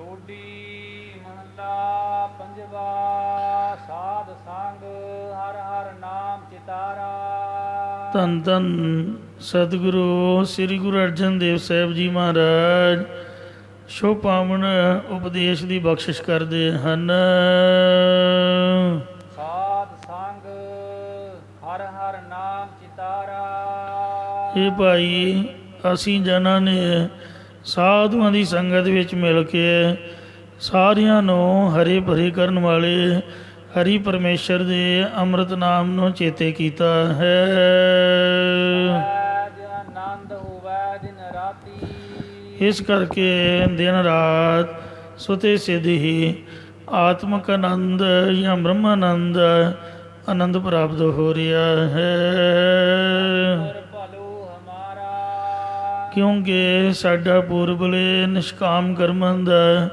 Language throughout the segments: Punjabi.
ਟੋਡੀ ਮਹੱਲਾ ਪੰਜਵਾ। ਸਾਧ ਸੰਗ ਹਰ ਹਰ ਨਾਮ ਚਿਤਾਰਾ। ਧੰਨ ਧੰਨ ਸਤਿਗੁਰੂ ਸ੍ਰੀ ਗੁਰੂ ਅਰਜਨ ਦੇਵ ਸਾਹਿਬ ਜੀ ਮਹਾਰਾਜ ਸ਼ੋ ਪਾਵਨ ਉਪਦੇਸ਼ ਦੀ ਬਖਸ਼ਿਸ਼ ਕਰਦੇ ਹਨ। ਸਾਧ ਸੰਗ ਹਰ ਹਰ ਨਾਮ ਚਿਤਾਰਾ। ਇਹ ਭਾਈ ਅਸੀਂ ਜਨਾਂ ਨੇ ਸਾਧੂਆਂ ਦੀ ਸੰਗਤ ਵਿੱਚ ਮਿਲ ਕੇ ਸਾਰਿਆਂ ਨੂੰ ਹਰੇ ਭਰੇ ਕਰਨ ਵਾਲੇ ਹਰੀ ਪਰਮੇਸ਼ਰ ਦੇ ਅੰਮ੍ਰਿਤ ਨਾਮ ਨੂੰ ਚੇਤੇ ਕੀਤਾ ਹੈ। ਆਨੰਦ ਹੋਵੇ ਦਿਨ ਰਾਤੀ। ਇਸ ਕਰਕੇ ਦਿਨ ਰਾਤ ਸੁਤੇ ਸਿੱਧ ਹੀ ਆਤਮਕ ਆਨੰਦ ਜਾਂ ਬ੍ਰਹਮਾਨੰਦ ਆਨੰਦ ਪ੍ਰਾਪਤ ਹੋ ਰਿਹਾ ਹੈ। ਕਿਉਂਕਿ ਸਾਡਾ ਪੂਰਬਲੇ ਨਿਸ਼ਕਾਮ ਕਰਮਾਂ ਦਾ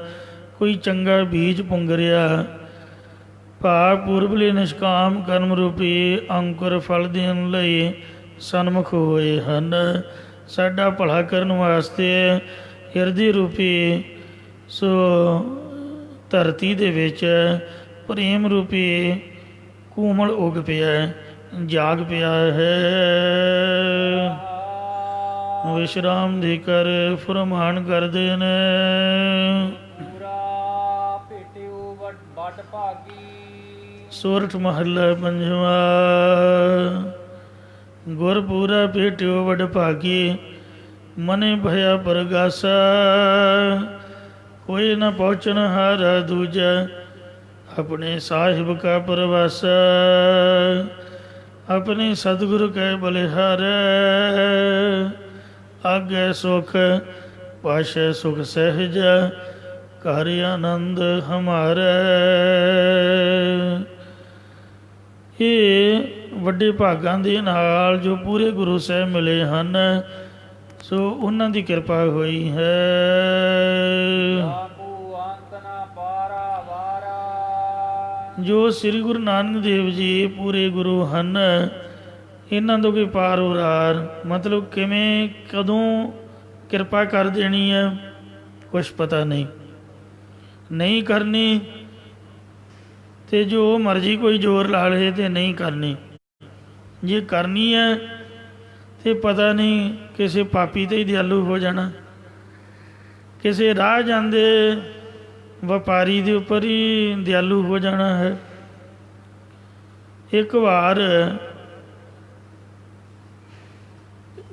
ਕੋਈ ਚੰਗਾ ਬੀਜ ਪੁੰਗ ਰਿਹਾ। ਭਾਵ ਪੂਰਬਲੇ ਨਿਸ਼ਕਾਮ ਕਰਮ ਰੂਪੀ ਅੰਕੁਰ ਫਲ ਦੇਣ ਲਈ ਸਨਮੁਖ ਹੋਏ ਹਨ। ਸਾਡਾ ਭਲਾ ਕਰਨ ਵਾਸਤੇ ਹਿਰਦੇ ਰੂਪੀ ਸੋ ਧਰਤੀ ਦੇ ਵਿੱਚ ਪ੍ਰੇਮ ਰੂਪੀ ਕੋਮਲ ਉਗ ਪਿਆ ਜਾਗ ਪਿਆ ਹੈ। ਵਿਸ਼ਰਾਮ ਦੇ ਕਰ ਫਰਮਾਨ ਕਰਦੇ ਨੇ। ਪੂਰਾ ਭੇਟਿਓ ਵੱਡ ਭਾਗੀ। ਸੋਰਠ ਮਹੱਲਾ ਪੰਜਵਾ। ਗੁਰ ਪੂਰਾ ਭੇਟਿਓ ਵੱਡ ਭਾਗੀ ਮਨੇ ਭਇਆ ਪਰਗਾਸਾ। ਕੋਈ ਨ ਪਹੁੰਚਣ ਹਾਰਾ ਦੂਜਾ ਆਪਣੇ ਸਾਹਿਬ ਕਾ ਪਰਵਾਸਾ। ਆਪਣੇ ਸਤਿਗੁਰੂ ਕੈ ਬਲਿਹਾਰੈ ਆਗੇ ਸੁਖ ਪਾਸ਼ੈ ਸੁਖ ਸਹਿਜ ਘਰ ਆਨੰਦ ਹਮਾਰੇ। ਇਹ ਵੱਡੇ ਭਾਗਾਂ ਦੇ ਨਾਲ ਜੋ ਪੂਰੇ ਗੁਰੂ ਸਾਹਿਬ ਮਿਲੇ ਹਨ ਸੋ ਉਹਨਾਂ ਦੀ ਕਿਰਪਾ ਹੋਈ ਹੈ। ਜੋ ਸ੍ਰੀ ਗੁਰੂ ਨਾਨਕ ਦੇਵ ਜੀ ਪੂਰੇ ਗੁਰੂ ਹਨ ਇਹਨਾਂ ਤੋਂ ਕੋਈ ਪਾਰ ਉਰਾਰ ਮਤਲਬ ਕਿਵੇਂ ਕਦੋਂ ਕਿਰਪਾ ਕਰ ਦੇਣੀ ਹੈ ਕੁਛ ਪਤਾ ਨਹੀਂ ਕਰਨੀ ਤੇ ਜੋ ਮਰਜ਼ੀ ਕੋਈ ਜ਼ੋਰ ਲਾ ਲਏ ਤੇ ਨਹੀਂ ਕਰਨੀ। ਜੇ ਕਰਨੀ ਹੈ ਤੇ ਪਤਾ ਨਹੀਂ ਕਿਸੇ ਪਾਪੀ ਤੇ ਹੀ ਦਿਆਲੂ ਹੋ ਜਾਣਾ, ਕਿਸੇ ਰਾਹ ਜਾਂਦੇ ਵਪਾਰੀ ਦੇ ਉੱਪਰ ਹੀ ਦਿਆਲੂ ਹੋ ਜਾਣਾ ਹੈ। ਇੱਕ ਵਾਰ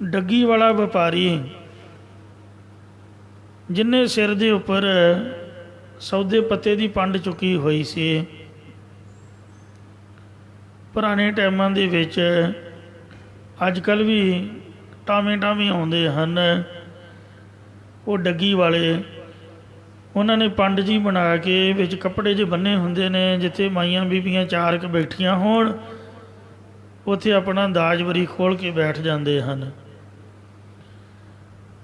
ਡੱਗੀ ਵਾਲਾ ਵਪਾਰੀ ਜਿਹਨੇ ਸਿਰ ਦੇ ਉੱਪਰ ਸੌਦੇ ਪੱਤੇ ਦੀ ਪੰਡ ਚੁੱਕੀ ਹੋਈ ਸੀ। ਪੁਰਾਣੇ ਟਾਈਮਾਂ ਦੇ ਵਿੱਚ ਅੱਜ ਕੱਲ੍ਹ ਵੀ ਟਾਵੇਂ ਆਉਂਦੇ ਹਨ ਉਹ ਡੱਗੀ ਵਾਲੇ। ਉਹਨਾਂ ਨੇ ਪੰਡ ਜੀ ਬਣਾ ਕੇ ਵਿੱਚ ਕੱਪੜੇ ਜਿਹੇ ਬੰਨੇ ਹੁੰਦੇ ਨੇ ਜਿੱਥੇ ਮਾਈਆਂ ਬੀਬੀਆਂ ਚਾਰ ਕੁ ਬੈਠੀਆਂ ਹੋਣ ਉੱਥੇ ਆਪਣਾ ਦਾਜ ਵਰੀ ਖੋਲ੍ਹ ਕੇ ਬੈਠ ਜਾਂਦੇ ਹਨ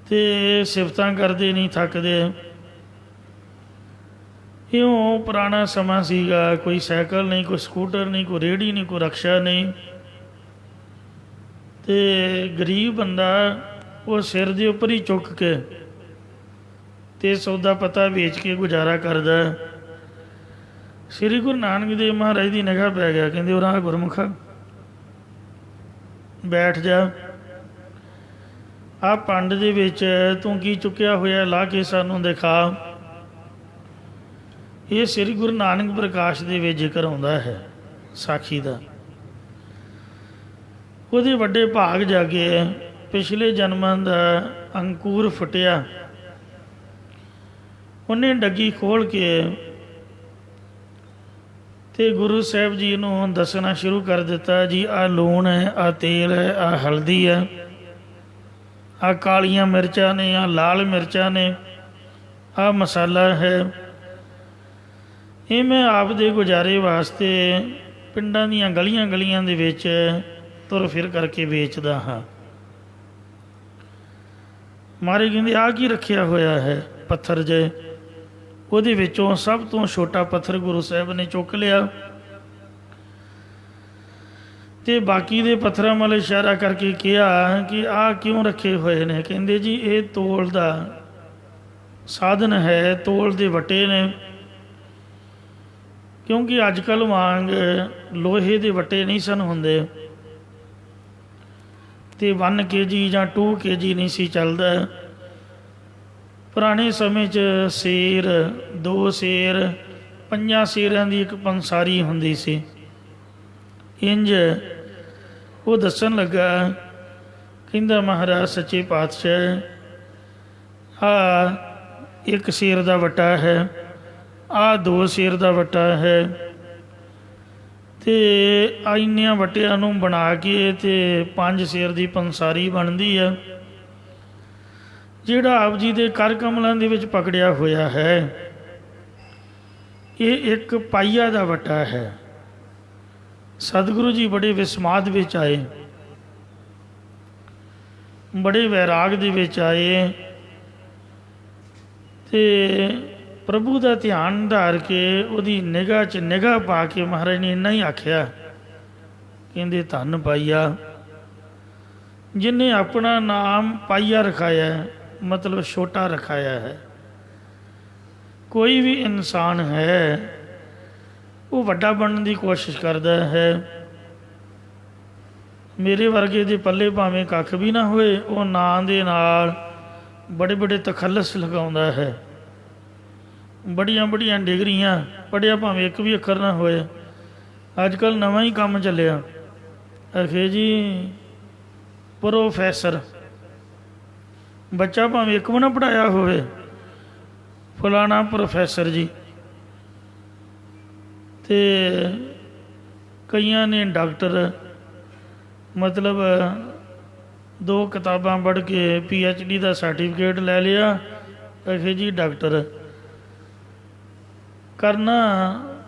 ਅਤੇ ਸਿਫਤਾਂ ਕਰਦੇ ਨਹੀਂ ਥੱਕਦੇ। ਇਉਂ ਪੁਰਾਣਾ ਸਮਾਂ ਸੀਗਾ, ਕੋਈ ਸਾਈਕਲ ਨਹੀਂ, ਕੋਈ ਸਕੂਟਰ ਨਹੀਂ, ਕੋਈ ਰੇਹੜੀ ਨਹੀਂ, ਕੋਈ ਰਕਸ਼ਾ ਨਹੀਂ ਅਤੇ ਗਰੀਬ ਬੰਦਾ ਉਹ ਸਿਰ ਦੇ ਉੱਪਰ ਹੀ ਚੁੱਕ ਕੇ ਅਤੇ ਸੌਦਾ ਪੱਤਾ ਵੇਚ ਕੇ ਗੁਜ਼ਾਰਾ ਕਰਦਾ। ਸ੍ਰੀ ਗੁਰੂ ਨਾਨਕ ਦੇਵ ਮਹਾਰਾਜ ਦੀ ਨਿਗਾਹ ਪੈ ਗਿਆ। ਕਹਿੰਦੇ ਉਹ ਰਾਹ ਗੁਰਮੁਖਾ ਬੈਠ ਜਾ, ਆਹ ਪੰਡ ਦੇ ਵਿੱਚ ਤੂੰ ਕੀ ਚੁੱਕਿਆ ਹੋਇਆ ਲਾ ਕੇ ਸਾਨੂੰ ਦਿਖਾ। ਇਹ ਸ੍ਰੀ ਗੁਰੂ ਨਾਨਕ ਪ੍ਰਕਾਸ਼ ਦੇ ਵਿੱਚ ਜ਼ਿਕਰ ਆਉਂਦਾ ਹੈ ਸਾਖੀ ਦਾ। ਉਹਦੇ ਵੱਡੇ ਭਾਗ ਜਾਗੇ ਪਿਛਲੇ ਜਨਮਾਂ ਦਾ ਅੰਕੁਰ ਫੁੱਟਿਆ। ਉਹਨੇ ਡੱਗੀ ਖੋਲ੍ਹ ਕੇ ਅਤੇ ਗੁਰੂ ਸਾਹਿਬ ਜੀ ਨੂੰ ਦੱਸਣਾ ਸ਼ੁਰੂ ਕਰ ਦਿੱਤਾ। ਜੀ ਆਹ ਲੂਣ ਹੈ, ਆਹ ਤੇਲ ਹੈ, ਆਹ ਹਲਦੀ ਹੈ, ਆਹ ਕਾਲੀਆਂ ਮਿਰਚਾਂ ਨੇ, ਆਹ ਲਾਲ ਮਿਰਚਾਂ ਨੇ, ਆਹ ਮਸਾਲਾ ਹੈ। ਇਹ ਮੈਂ ਆਪ ਦੇ ਗੁਜ਼ਾਰੇ ਵਾਸਤੇ ਪਿੰਡਾਂ ਦੀਆਂ ਗਲੀਆਂ ਦੇ ਵਿੱਚ ਤੁਰ ਫਿਰ ਕਰਕੇ ਵੇਚਦਾ ਹਾਂ। ਮਾਰੇ ਕਹਿੰਦੇ ਆਹ ਕੀ ਰੱਖਿਆ ਹੋਇਆ ਹੈ ਪੱਥਰ ਜੇ। ਉਹਦੇ ਵਿੱਚੋਂ ਸਭ ਤੋਂ ਛੋਟਾ ਪੱਥਰ ਗੁਰੂ ਸਾਹਿਬ ਨੇ ਚੁੱਕ ਲਿਆ ਅਤੇ ਬਾਕੀ ਦੇ ਪੱਥਰਾਂ ਵੱਲ ਇਸ਼ਾਰਾ ਕਰਕੇ ਕਿਹਾ ਕਿ ਆਹ ਕਿਉਂ ਰੱਖੇ ਹੋਏ ਨੇ। ਕਹਿੰਦੇ ਜੀ ਇਹ ਤੋਲ ਦਾ ਸਾਧਨ ਹੈ, ਤੋਲ ਦੇ ਵੱਟੇ ਨੇ। ਕਿਉਂਕਿ ਅੱਜ ਕੱਲ੍ਹ ਵਾਂਗ ਲੋਹੇ ਦੇ ਵੱਟੇ ਨਹੀਂ ਸਨ ਹੁੰਦੇ, ਅਤੇ 1 kg ਜਾਂ 2 kg ਨਹੀਂ ਸੀ ਚੱਲਦਾ। ਪੁਰਾਣੇ ਸਮੇਂ 'ਚ ਸੇਰ, 2 ਸੇਰ, 5 ਸੇਰਾਂ ਦੀ ਇੱਕ ਪੰਸਾਰੀ ਹੁੰਦੀ ਸੀ। ਇੰਝ ਉਹ ਦੱਸਣ ਲੱਗਾ, ਕਹਿੰਦਾ ਮਹਾਰਾਜ ਸੱਚੇ ਪਾਤਸ਼ਾਹ, ਆਹ 1 ਸੇਰ ਦਾ ਵੱਟਾ ਹੈ, ਆਹ 2 ਸੇਰ ਦਾ ਵੱਟਾ ਹੈ, ਅਤੇ ਇੰਨਿਆਂ ਵੱਟਿਆਂ ਨੂੰ ਬਣਾ ਕੇ ਅਤੇ 5 ਸੇਰ ਦੀ ਪੰਸਾਰੀ ਬਣਦੀ ਹੈ। ਜਿਹੜਾ ਆਪ ਜੀ ਦੇ ਕਰ ਕਮਲਾਂ ਦੇ ਵਿੱਚ ਪਕੜਿਆ ਹੋਇਆ ਹੈ, ਇਹ 1 ਪਾਈਆ ਦਾ ਵੱਟਾ ਹੈ। ਸਤਿਗੁਰੂ ਜੀ ਬੜੇ ਵਿਸਮਾਦ ਵਿੱਚ ਆਏ, ਬੜੇ ਵੈਰਾਗ ਦੇ ਵਿੱਚ ਆਏ, ਅਤੇ ਪ੍ਰਭੂ ਦਾ ਧਿਆਨ ਧਾਰ ਕੇ ਉਹਦੀ ਨਿਗਾਹ 'ਚ ਨਿਗਾਹ ਪਾ ਕੇ ਮਹਾਰਾਜ ਨੇ ਇੰਨਾ ਹੀ ਆਖਿਆ, ਕਹਿੰਦੇ ਧੰਨ ਪਾਈਆ ਜਿਹਨੇ ਆਪਣਾ ਨਾਮ ਪਾਈਆ ਰਖਾਇਆ, ਮਤਲਬ ਛੋਟਾ ਰਖਾਇਆ ਹੈ। ਕੋਈ ਵੀ ਇਨਸਾਨ ਹੈ ਉਹ ਵੱਡਾ ਬਣਨ ਦੀ ਕੋਸ਼ਿਸ਼ ਕਰਦਾ ਹੈ। ਮੇਰੇ ਵਰਗੇ ਦੇ ਪੱਲੇ ਭਾਵੇਂ ਕੱਖ ਵੀ ਨਾ ਹੋਏ, ਉਹ ਨਾਂ ਦੇ ਨਾਲ ਬੜੇ ਬੜੇ ਤਖੱਲਸ ਲਗਾਉਂਦਾ ਹੈ, ਬੜੀਆਂ ਬੜੀਆਂ ਡਿਗਰੀਆਂ ਪੜ੍ਹਿਆ, ਭਾਵੇਂ ਇੱਕ ਵੀ ਅੱਖਰ ਨਾ ਹੋਏ। ਅੱਜ ਕੱਲ੍ਹ ਨਵਾਂ ਹੀ ਕੰਮ ਚੱਲਿਆ, ਅਖੇ ਜੀ ਪ੍ਰੋਫੈਸਰ। ਬੱਚਾ ਭਾਵੇਂ ਇੱਕ ਵੀ ਨਾ ਪੜ੍ਹਾਇਆ ਹੋਵੇ, ਫਲਾਣਾ ਪ੍ਰੋਫੈਸਰ ਜੀ। ਅਤੇ ਕਈਆਂ ਨੇ ਡਾਕਟਰ, ਮਤਲਬ 2 ਕਿਤਾਬਾਂ ਪੜ੍ਹ ਕੇ PhD ਦਾ ਸਰਟੀਫਿਕੇਟ ਲੈ ਲਿਆ, ਅਖੇ ਜੀ ਡਾਕਟਰ। ਕਰਨਾ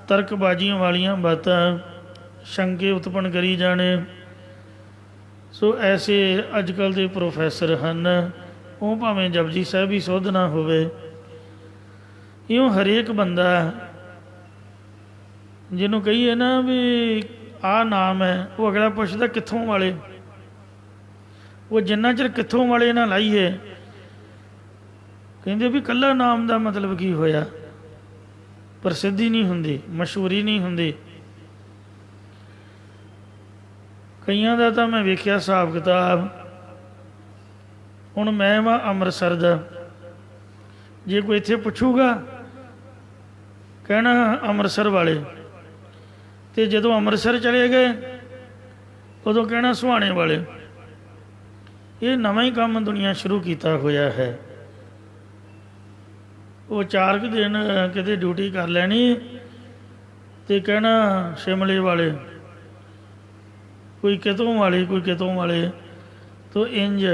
ਤਰਕਬਾਜ਼ੀਆਂ ਵਾਲੀਆਂ ਬਾਤਾਂ, ਸ਼ੰਕੇ ਉਤਪੰਨ ਕਰੀ ਜਾਣੇ। ਸੋ ਐਸੇ ਅੱਜ ਕੱਲ੍ਹ ਦੇ ਪ੍ਰੋਫੈਸਰ ਹਨ, ਉਹ ਭਾਵੇਂ ਜਪਜੀ ਸਾਹਿਬ ਹੀ ਸੁੱਧ ਨਾ ਹੋਵੇ। ਇਉਂ ਹਰੇਕ ਬੰਦਾ ਜਿਹਨੂੰ ਕਹੀਏ ਨਾ ਵੀ ਆਹ ਨਾਮ ਹੈ, ਉਹ ਅਗਲਾ ਪੁੱਛਦਾ ਕਿੱਥੋਂ ਵਾਲੇ। ਉਹ ਜਿੰਨਾ ਚਿਰ ਕਿੱਥੋਂ ਵਾਲੇ ਨਾ ਲਾਈਏ, ਕਹਿੰਦੇ ਵੀ ਇਕੱਲਾ ਨਾਮ ਦਾ ਮਤਲਬ ਕੀ ਹੋਇਆ, ਪ੍ਰਸਿੱਧੀ ਨਹੀਂ ਹੁੰਦੀ, ਮਸ਼ਹੂਰੀ ਨਹੀਂ ਹੁੰਦੀ। ਕਈਆਂ ਦਾ ਤਾਂ ਮੈਂ ਵੇਖਿਆ ਹਿਸਾਬ ਕਿਤਾਬ। ਹੁਣ ਮੈਂ ਵਾਂ ਅੰਮ੍ਰਿਤਸਰ ਦਾ, ਜੇ ਕੋਈ ਇੱਥੇ ਪੁੱਛੂਗਾ ਕਹਿਣਾ ਅੰਮ੍ਰਿਤਸਰ ਵਾਲੇ, ਅਤੇ ਜਦੋਂ ਅੰਮ੍ਰਿਤਸਰ ਚਲੇ ਗਏ ਉਦੋਂ ਕਹਿਣਾ ਸੁਹਾਣੇ ਵਾਲੇ। ਇਹ ਨਵਾਂ ਹੀ ਕੰਮ ਦੁਨੀਆ ਸ਼ੁਰੂ ਕੀਤਾ ਹੋਇਆ ਹੈ। ਉਹ 4 ਕੁ ਦਿਨ ਕਿਤੇ ਡਿਊਟੀ ਕਰ ਲੈਣੀ ਅਤੇ ਕਹਿਣਾ ਸ਼ਿਮਲੇ ਵਾਲੇ, ਕੋਈ ਕਿਤੋਂ ਵਾਲੇ, ਕੋਈ ਕਿਤੋਂ ਵਾਲੇ। ਤੋ ਇੰਝ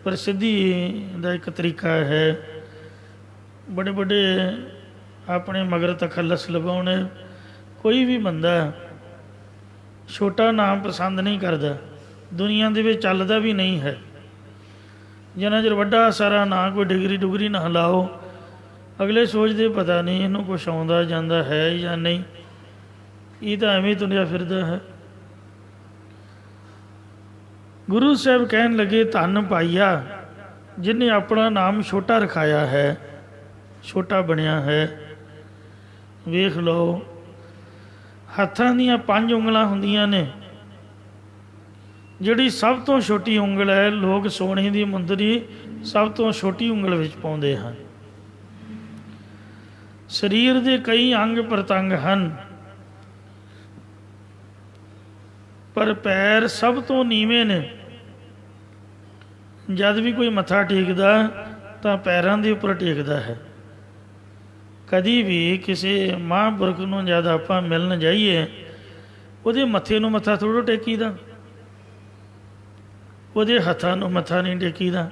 ਪ੍ਰਸਿੱਧੀ ਦਾ ਇੱਕ ਤਰੀਕਾ ਹੈ। ਬੜੇ ਵੱਡੇ ਆਪਣੇ ਮਗਰ ਤਖੱਲਸ ਲਗਾਉਣੇ। ਕੋਈ ਵੀ ਬੰਦਾ ਛੋਟਾ ਨਾਮ ਪਸੰਦ ਨਹੀਂ ਕਰਦਾ, ਦੁਨੀਆ ਦੇ ਵਿੱਚ ਚੱਲਦਾ ਵੀ ਨਹੀਂ ਹੈ। ਜਿੰਨਾ ਚਿਰ ਵੱਡਾ ਸਾਰਾ ਨਾਂ, ਕੋਈ ਡਿਗਰੀ ਡੁਗਰੀ ਨਾ ਲਾਓ, ਅਗਲੇ ਸੋਚਦੇ ਪਤਾ ਨਹੀਂ ਇਹਨੂੰ ਕੁਛ ਆਉਂਦਾ ਜਾਂਦਾ ਹੈ ਜਾਂ ਨਹੀਂ, ਇਹ ਤਾਂ ਐਵੇਂ ਤੁਰਿਆ ਫਿਰਦਾ ਹੈ। ਗੁਰੂ ਸਾਹਿਬ ਕਹਿਣ ਲੱਗੇ ਧੰਨ ਪਾਈਆ ਜਿਹਨੇ ਆਪਣਾ ਨਾਮ ਛੋਟਾ ਰਖਾਇਆ ਹੈ, ਛੋਟਾ ਬਣਿਆ ਹੈ। ਵੇਖ ਲਓ, ਹੱਥਾਂ ਦੀਆਂ 5 ਉਂਗਲਾਂ ਹੁੰਦੀਆਂ ਨੇ, ਜਿਹੜੀ ਸਭ ਤੋਂ ਛੋਟੀ ਉਂਗਲ ਹੈ, ਲੋਕ ਸੋਨੇ ਦੀ ਮੁੰਦਰੀ ਸਭ ਤੋਂ ਛੋਟੀ ਉਂਗਲ ਵਿੱਚ ਪਾਉਂਦੇ ਹਨ। ਸਰੀਰ ਦੇ ਕਈ ਅੰਗ ਪ੍ਰਤੰਗ ਹਨ, ਪਰ ਪੈਰ ਸਭ ਤੋਂ ਨੀਵੇਂ ਨੇ। ਜਦ ਵੀ ਕੋਈ ਮੱਥਾ ਟੇਕਦਾ ਤਾਂ ਪੈਰਾਂ ਦੇ ਉੱਪਰ ਟੇਕਦਾ ਹੈ। ਕਦੀ ਵੀ ਕਿਸੇ ਮਹਾਂਪੁਰਖ ਨੂੰ ਜਦ ਆਪਾਂ ਮਿਲਣ ਜਾਈਏ, ਉਹਦੇ ਮੱਥੇ ਨੂੰ ਮੱਥਾ ਥੋੜ੍ਹਾ ਟੇਕੀਦਾ, ਉਹਦੇ ਹੱਥਾਂ ਨੂੰ ਮੱਥਾ ਨਹੀਂ ਟੇਕੀਦਾ,